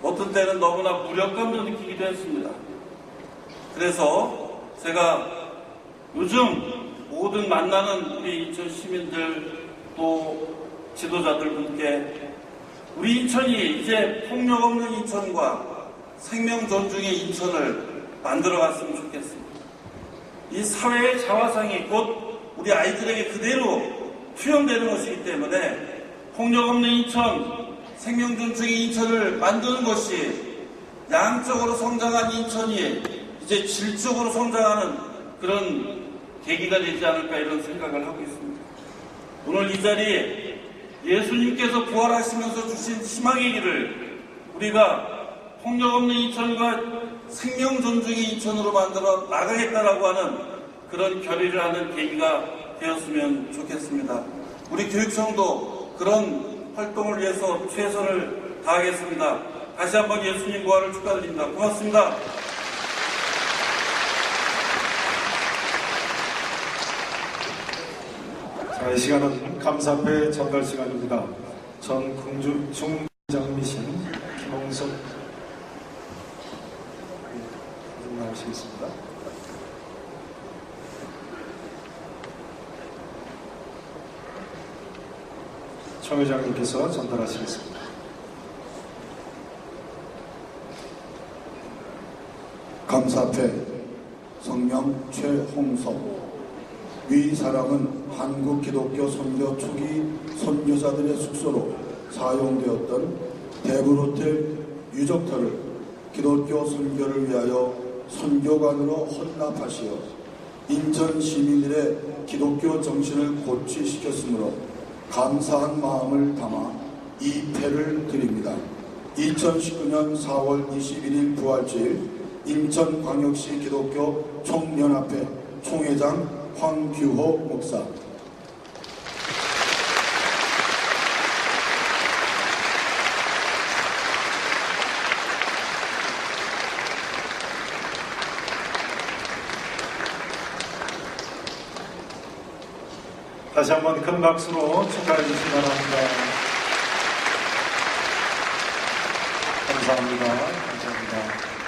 어떤 때는 너무나 무력감도 느끼기도 했습니다. 그래서 제가 요즘 모든 만나는 우리 인천 시민들 또 지도자들 분께 우리 인천이 이제 폭력 없는 인천과 생명 존중의 인천을 만들어갔으면 좋겠습니다. 이 사회의 자화상이 곧 우리 아이들에게 그대로 투영되는 것이기 때문에 폭력 없는 인천, 생명 존중의 인천을 만드는 것이 양적으로 성장한 인천이 이제 질적으로 성장하는 그런 계기가 되지 않을까 이런 생각을 하고 있습니다. 오늘 이 자리에 예수님께서 부활하시면서 주신 희망의 길을 우리가 폭력 없는 인천과 생명 존중의 인천으로 만들어 나가겠다라고 하는 그런 결의를 하는 계기가 되었으면 좋겠습니다. 우리 교육청도 그런 활동을 위해서 최선을 다하겠습니다. 다시 한번 예수님 부활을 축하드립니다. 고맙습니다. 자, 이 시간은 감사패 전달 시간입니다. 전 중장미신 김홍석 나오시겠습니다. 총회장님께서 전달하시겠습니다. 감사패 성명 최홍석. 위 사람은 한국 기독교 선교 초기 선교사들의 숙소로 사용되었던 대불호텔 유적터를 기독교 선교를 위하여 선교관으로 헌납하시어 인천 시민들의 기독교 정신을 고취시켰으므로 감사한 마음을 담아 이 패를 드립니다. 2019년 4월 21일 부활주일 인천광역시 기독교 총연합회 총회장 황규호 목사. 다시 한번 큰 박수로 축하해 주시기 바랍니다. 감사합니다. 감사합니다.